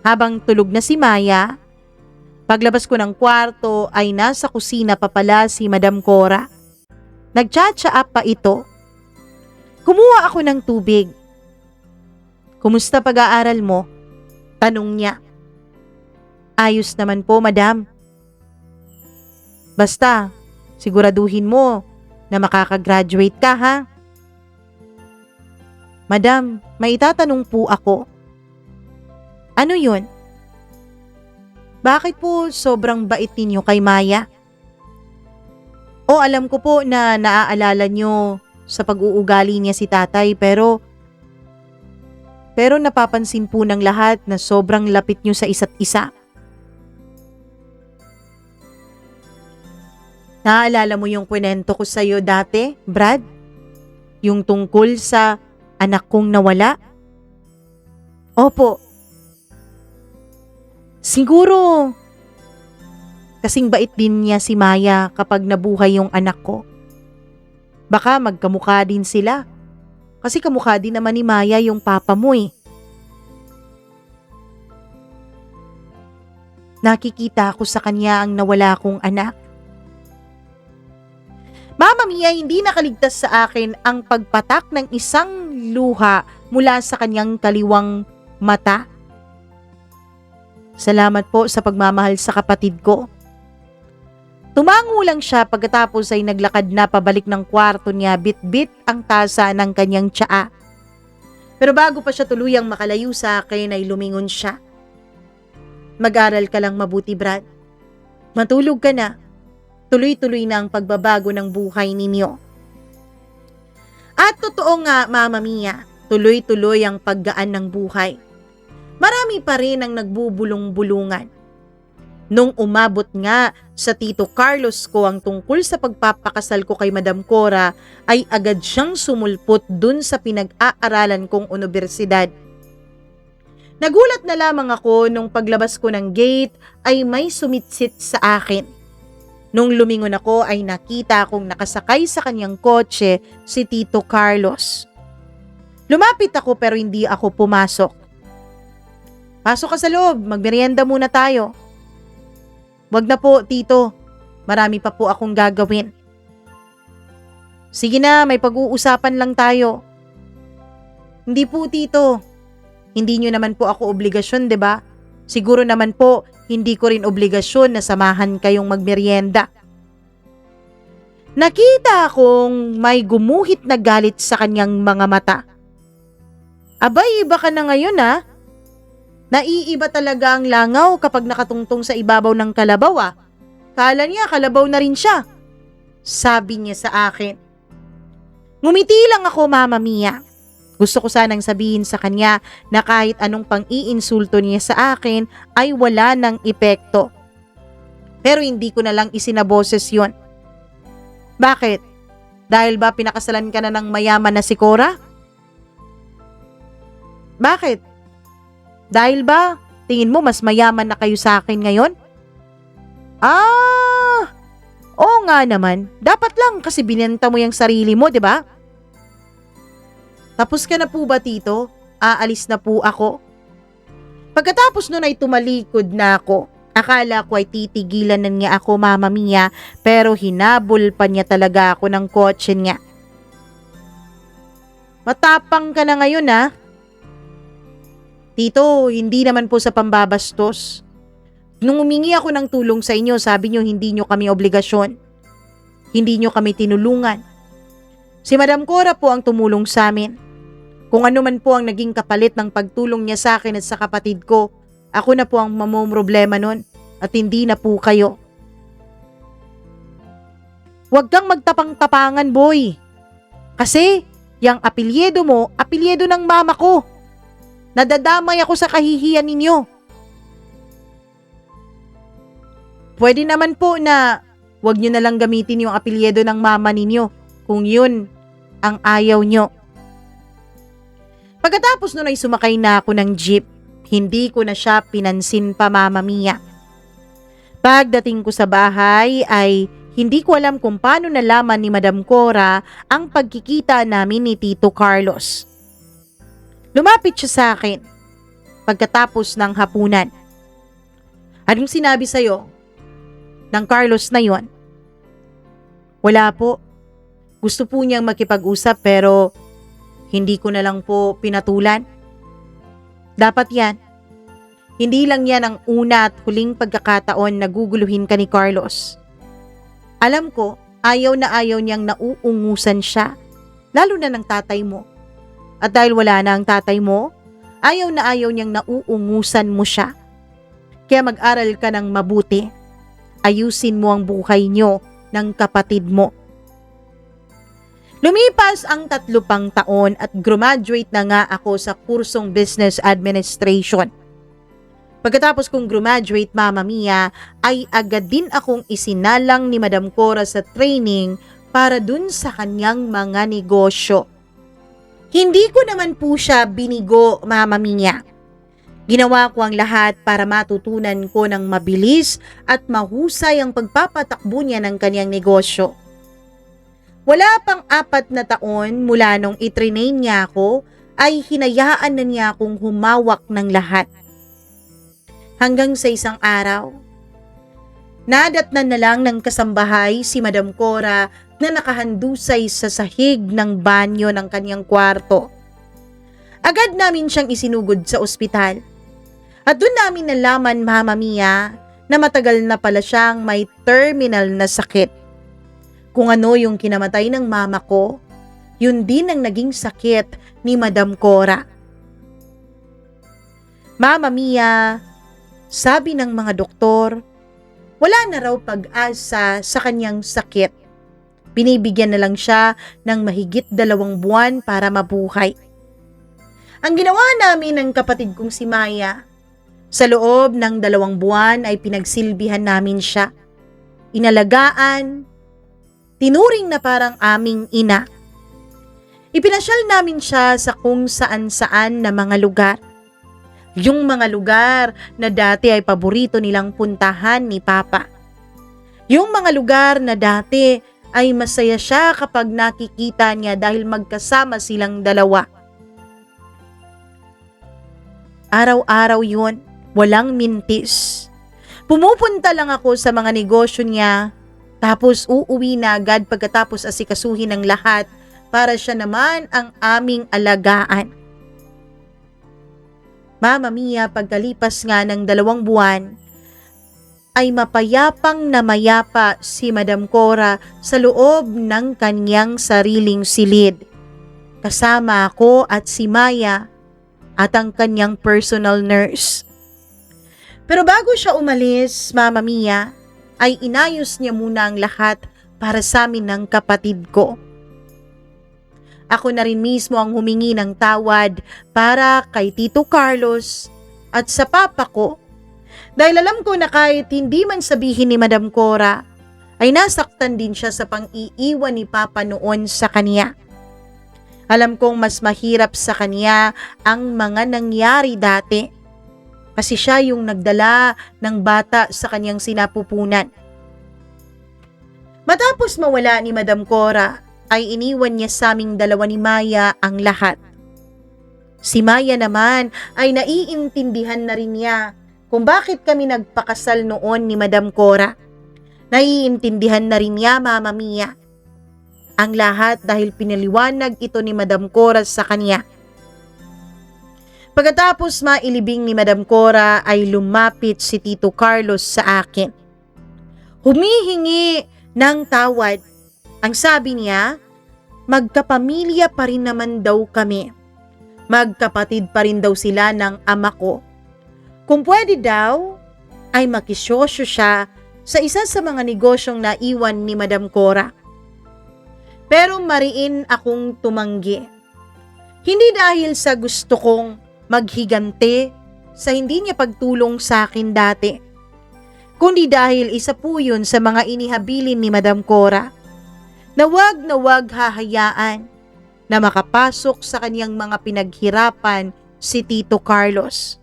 habang tulog na si Maya, paglabas ko ng kwarto ay nasa kusina pa pala si Madam Cora. Nagtsatsaa pa ito. Kumuha ako ng tubig. Kumusta pag-aaral mo? Tanong niya. Ayos naman po, Madam. Basta, siguraduhin mo na makakagraduate ka ha. Madam, may itatanong po ako. Ano yun? Bakit po sobrang bait ninyo kay Maya? O alam ko po na naaalala nyo sa pag-uugali niya si tatay pero napapansin po ng lahat na sobrang lapit nyo sa isa't isa. Naaalala mo yung kwento ko sa'yo dati, Brad? Yung tungkol sa anak kong nawala? Opo. Siguro, kasing bait din niya si Maya kapag nabuhay yung anak ko. Baka magkamukha din sila. Kasi kamukha din naman ni Maya yung papa mo eh. Nakikita ko sa kanya ang nawala kong anak. Mama Mia, hindi nakaligtas sa akin ang pagpatak ng isang luha mula sa kanyang kaliwang mata. Salamat po sa pagmamahal sa kapatid ko. Tumango lang siya pagkatapos ay naglakad na pabalik ng kwarto niya, bit-bit ang tasa ng kanyang tsaa. Pero bago pa siya tuluyang makalayo sa akin ay lumingon siya. Mag-aral ka lang mabuti, Brad. Matulog ka na. Tuloy-tuloy na ang pagbabago ng buhay ninyo. At totoo nga, Mama Mia, tuloy-tuloy ang paggaan ng buhay. Marami pa rin ang nagbubulong-bulungan. Nung umabot nga sa Tito Carlos ko ang tungkol sa pagpapakasal ko kay Madam Cora, ay agad siyang sumulpot dun sa pinag-aaralan kong universidad. Nagulat na lamang ako nung paglabas ko ng gate ay may sumitsit sa akin. Nung lumingon ako ay nakita akong nakasakay sa kanyang kotse si Tito Carlos. Lumapit ako pero hindi ako pumasok. Pasok ka sa loob, magmerienda muna tayo. Wag na po, Tito. Marami pa po akong gagawin. Sige na, may pag-uusapan lang tayo. Hindi po, Tito. Hindi nyo naman po ako obligasyon, 'di ba? Siguro naman po, hindi ko rin obligasyon na samahan kayong magmerienda. Nakita akong may gumuhit na galit sa kanyang mga mata. Abay, iba ka na ngayon ha? Naiiba talaga ang langaw kapag nakatungtong sa ibabaw ng kalabaw ah. Kala niya kalabaw na rin siya. Sabi niya sa akin. Ngumiti lang ako, Mama Mia. Gusto ko sanang sabihin sa kanya na kahit anong pang-iinsulto niya sa akin ay wala ng epekto. Pero hindi ko na lang isinaboses yon. Bakit? Dahil ba pinakasalan ka na ng mayaman na si Cora? Bakit? Dahil ba tingin mo mas mayaman na kayo sa akin ngayon? Oo nga naman. Dapat lang kasi binenta mo yung sarili mo, di ba? Tapos ka na po ba, Tito? Aalis na po ako. Pagkatapos nun ay tumalikod na ako. Akala ko ay titigilan na niya ako, Mama Mia, pero hinabol pa niya talaga ako ng kotse niya. Matapang ka na ngayon ha? Tito, hindi naman po sa pambabastos. Nung humingi ako ng tulong sa inyo, sabi niyo hindi niyo kami obligasyon. Hindi niyo kami tinulungan. Si Madam Cora po ang tumulong sa amin. Kung ano man po ang naging kapalit ng pagtulong niya sa akin at sa kapatid ko, ako na po ang mamomroblema nun at hindi na po kayo. Huwag kang magtapang-tapangan, boy. Kasi, yung apelyido mo, apelyido ng mama ko. Nadadamay ako sa kahihiyan ninyo. Pwede naman po na huwag nyo na lang gamitin yung apelyido ng mama ninyo kung yun ang ayaw nyo. Pagkatapos nun ay sumakay na ako ng jeep. Hindi ko na siya pinansin pa, Mama Mia. Pagdating ko sa bahay ay hindi ko alam kung paano nalaman ni Madam Cora ang pagkikita namin ni Tito Carlos. Lumapit siya sa akin pagkatapos ng hapunan. Anong sinabi sa'yo ng Carlos na yon? Wala po. Gusto po niyang makipag-usap pero hindi ko na lang po pinatulan. Dapat yan. Hindi lang yan ang una at huling pagkakataon na guguluhin ka ni Carlos. Alam ko, ayaw na ayaw niyang nauungusan siya, lalo na ng tatay mo. At dahil wala na ang tatay mo, ayaw na ayaw niyang nauungusan mo siya. Kaya mag-aral ka ng mabuti. Ayusin mo ang buhay niyo ng kapatid mo. Lumipas ang 3 pang taon at graduate na nga ako sa kursong Business Administration. Pagkatapos kong graduate, Mama Mia, ay agad din akong isinalang ni Madam Cora sa training para dun sa kanyang mga negosyo. Hindi ko naman po siya binigo, Mama Mia. Ginawa ko ang lahat para matutunan ko ng mabilis at mahusay ang pagpapatakbo niya ng kanyang negosyo. Wala pang 4 na taon mula nung itrain niya ako ay hinayaan na niya akong humawak ng lahat. Hanggang sa isang araw, nadatnan na lang ng kasambahay si Madam Cora na nakahandusay sa sahig ng banyo ng kanyang kwarto. Agad namin siyang isinugod sa ospital. At doon namin nalaman, Mama Mia, na matagal na pala siyang may terminal na sakit. Kung ano yung kinamatay ng mama ko, yun din ang naging sakit ni Madam Cora. Mama Mia, sabi ng mga doktor, wala na raw pag-asa sa kanyang sakit. Binibigyan na lang siya ng mahigit 2 buwan para mabuhay. Ang ginawa namin ng kapatid kong si Maya, sa loob ng 2 buwan ay pinagsilbihan namin siya. Inalagaan, tinuring na parang aming ina. Ipinasyal namin siya sa kung saan-saan na mga lugar. Yung mga lugar na dati ay paborito nilang puntahan ni Papa. Yung mga lugar na dati ay masaya siya kapag nakikita niya dahil magkasama silang dalawa. Araw-araw yun, walang mintis. Pumupunta lang ako sa mga negosyo niya, tapos uuwi na agad pagkatapos asikasuhin ng lahat para siya naman ang aming alagaan. Mama Mia, pagkalipas nga ng 2 buwan, ay mapayapang na mayapa si Madam Cora sa loob ng kanyang sariling silid. Kasama ako at si Maya at ang kanyang personal nurse. Pero bago siya umalis, Mama Mia, ay inayos niya muna ang lahat para sa amin ng kapatid ko. Ako na rin mismo ang humingi ng tawad para kay Tito Carlos at sa papa ko. Dahil alam ko na kahit hindi man sabihin ni Madam Cora, ay nasaktan din siya sa pang-iiwan ni Papa noon sa kanya. Alam kong mas mahirap sa kanya ang mga nangyari dati. Kasi siya yung nagdala ng bata sa kanyang sinapupunan. Matapos mawala ni Madam Cora, ay iniwan niya sa aming 2 ni Maya ang lahat. Si Maya naman ay naiintindihan na rin niya kung bakit kami nagpakasal noon ni Madam Cora. Naiintindihan na rin niya, Mama Mia. Ang lahat dahil pinaliwanag ito ni Madam Cora sa kanya. Pagkatapos mailibing ni Madam Cora ay lumapit si Tito Carlos sa akin. Humihingi ng tawad. Ang sabi niya, magkapamilya pa rin naman daw kami. Magkapatid pa rin daw sila ng ama ko. Kung pwede daw, ay makisosyo siya sa isa sa mga negosyong naiwan ni Madam Cora. Pero mariin akong tumanggi. Hindi dahil sa gusto kong maghigante sa hindi niya pagtulong sa akin dati, kundi dahil isa po yun sa mga inihabilin ni Madam Cora na wag hahayaan na makapasok sa kanyang mga pinaghirapan si Tito Carlos.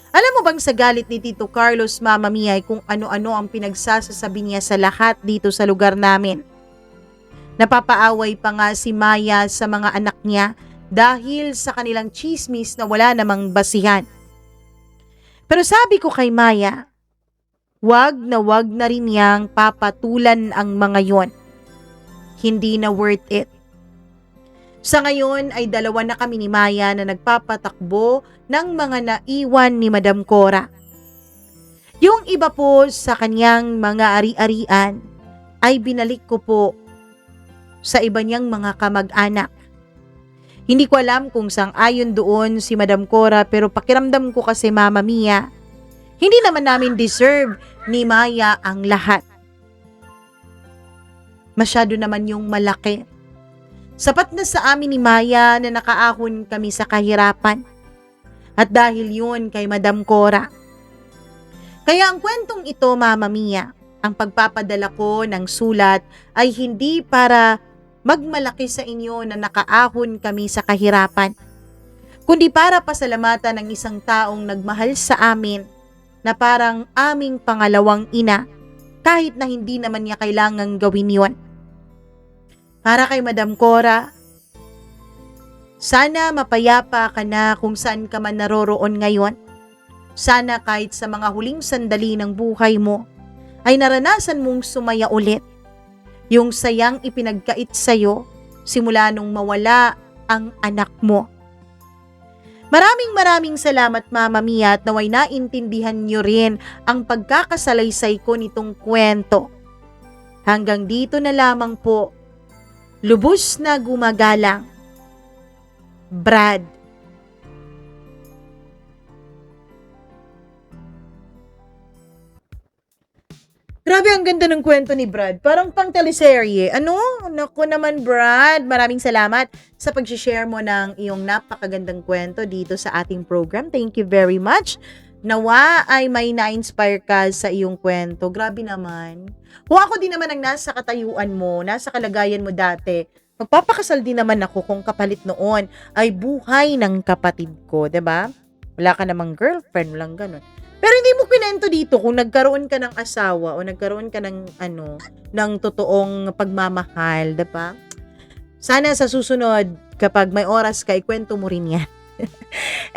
Alam mo bang sa galit ni Tito Carlos, Mama Mia, ay kung ano-ano ang pinagsasasabi niya sa lahat dito sa lugar namin. Napapaaway pa nga si Maya sa mga anak niya dahil sa kanilang chismis na wala namang basihan. Pero sabi ko kay Maya, wag na rin niyang papatulan ang mga yon. Hindi na worth it. Sa ngayon ay 2 na kami ni Maya na nagpapatakbo ng mga naiwan ni Madam Cora. Yung iba po sa kanyang mga ari-arian ay binalik ko po sa iba niyang mga kamag-anak. Hindi ko alam kung sang-ayon doon si Madam Cora, pero pakiramdam ko kasi, Mama Mia, hindi naman namin deserve ni Maya ang lahat. Masyado naman yung malaki. Sapat na sa amin ni Maya na nakaahon kami sa kahirapan. At dahil yun kay Madam Cora. Kaya ang kwentong ito, Mama Mia, ang pagpapadala ko ng sulat ay hindi para magmalaki sa inyo na nakaahon kami sa kahirapan, kundi para pasalamatan ng isang taong nagmahal sa amin na parang aming pangalawang ina kahit na hindi naman niya kailangang gawin yon. Para kay Madam Cora, sana mapayapa ka na kung saan ka man naroroon ngayon. Sana kahit sa mga huling sandali ng buhay mo ay naranasan mong sumaya ulit. Yung sayang ipinagkait sa'yo simula nung mawala ang anak mo. Maraming salamat, Mama Mia, at naway naintindihan niyo rin ang pagkakasalaysay ko nitong kwento. Hanggang dito na lamang po. Lubos na gumagalang. Brad. Grabe, ang ganda ng kwento ni Brad. Parang pang teleserye. Ano? Naku naman, Brad. Maraming salamat sa pag-share mo ng iyong napakagandang kwento dito sa ating program. Thank you very much. Nawa ay may na-inspire ka sa iyong kwento. Grabe naman. Kung ako din naman ang nasa katayuan mo, nasa kalagayan mo dati, magpapakasal din naman ako kung kapalit noon ay buhay ng kapatid ko, 'di ba? Wala ka namang girlfriend, walang ganun. Pero hindi mo kinento dito kung nagkaroon ka ng asawa o nagkaroon ka ng ng totoong pagmamahal, 'di ba? Sana sa susunod kapag may oras ka, ikwento mo rin 'yan.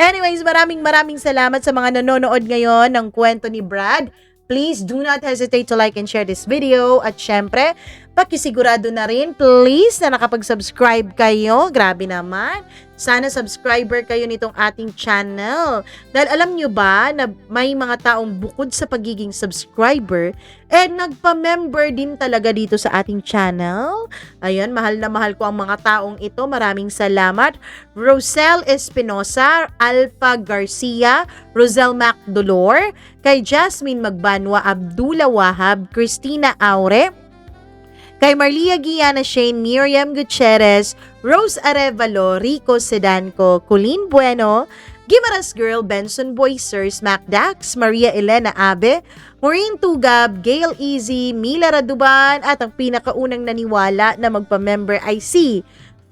Anyways, maraming salamat sa mga nanonood ngayon ng kwento ni Brad. Please do not hesitate to like and share this video. At syempre, pakisigurado na rin, please, na nakapag-subscribe kayo. Grabe naman. Sana subscriber kayo nitong ating channel. Dahil alam nyo ba na may mga taong bukod sa pagiging subscriber, nagpa-member din talaga dito sa ating channel. Ayan, mahal na mahal ko ang mga taong ito. Maraming salamat. Rosel Espinosa, Alpha Garcia, Rosel Macdolor, kay Jasmine Magbanwa, Abdullah Wahab, Christina Aure, kay Marlia Guiana Shane, Miriam Gutierrez, Rose Arevalo, Rico Sedanco, Colleen Bueno, Gimaras Girl, Benson Boycers, Mac Dax, Maria Elena Abe, Maureen Tugab, Gail Easy, Mila Raduban, at ang pinakaunang naniwala na magpa-member ay si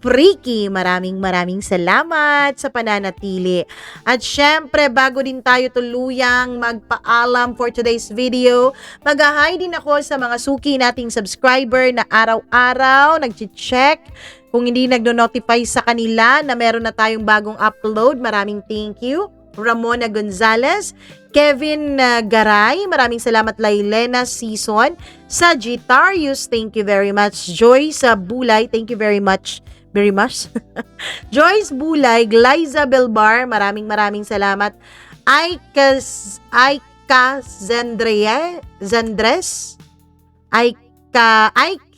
Freaky. Maraming salamat sa pananatili. At syempre, bago din tayo tuluyang magpaalam for today's video, mag-hi din ako sa mga suki nating subscriber na araw-araw nag-check. Kung hindi nagno-notify sa kanila na meron na tayong bagong upload, maraming thank you. Ramona Gonzalez, Kevin Garay, maraming salamat. Lailena Season, Sagittarius, thank you very much. Joyce Bulay, thank you very much. Joyce Bulay, Glyza Belbar, maraming salamat. Aika Zandres, Aika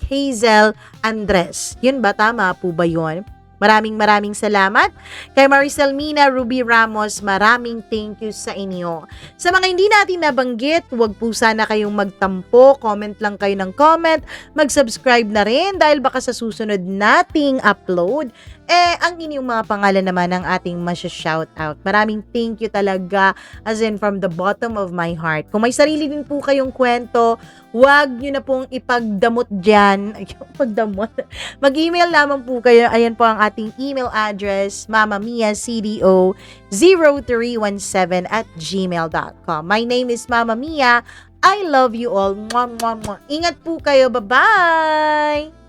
Hazel Andres. Yun ba? Tama po ba yun? Maraming salamat. Kay Maricel Mina, Ruby Ramos, maraming thank you sa inyo. Sa mga hindi natin nabanggit, huwag po sana kayong magtampo. Comment lang kayo ng comment. Mag-subscribe na rin dahil baka sa susunod nating upload, ang inyong mga pangalan naman ang ating masya-shoutout. Maraming thank you talaga, as in from the bottom of my heart. Kung may sarili din po kayong kwento, huwag nyo na pong ipagdamot dyan. Mag-email lamang po kayo. Ayan po ang ating email address, mamamiacdo0317@gmail.com. My name is Mama Mia. I love you all. Mwah, mwah, mwah. Ingat po kayo. Bye-bye!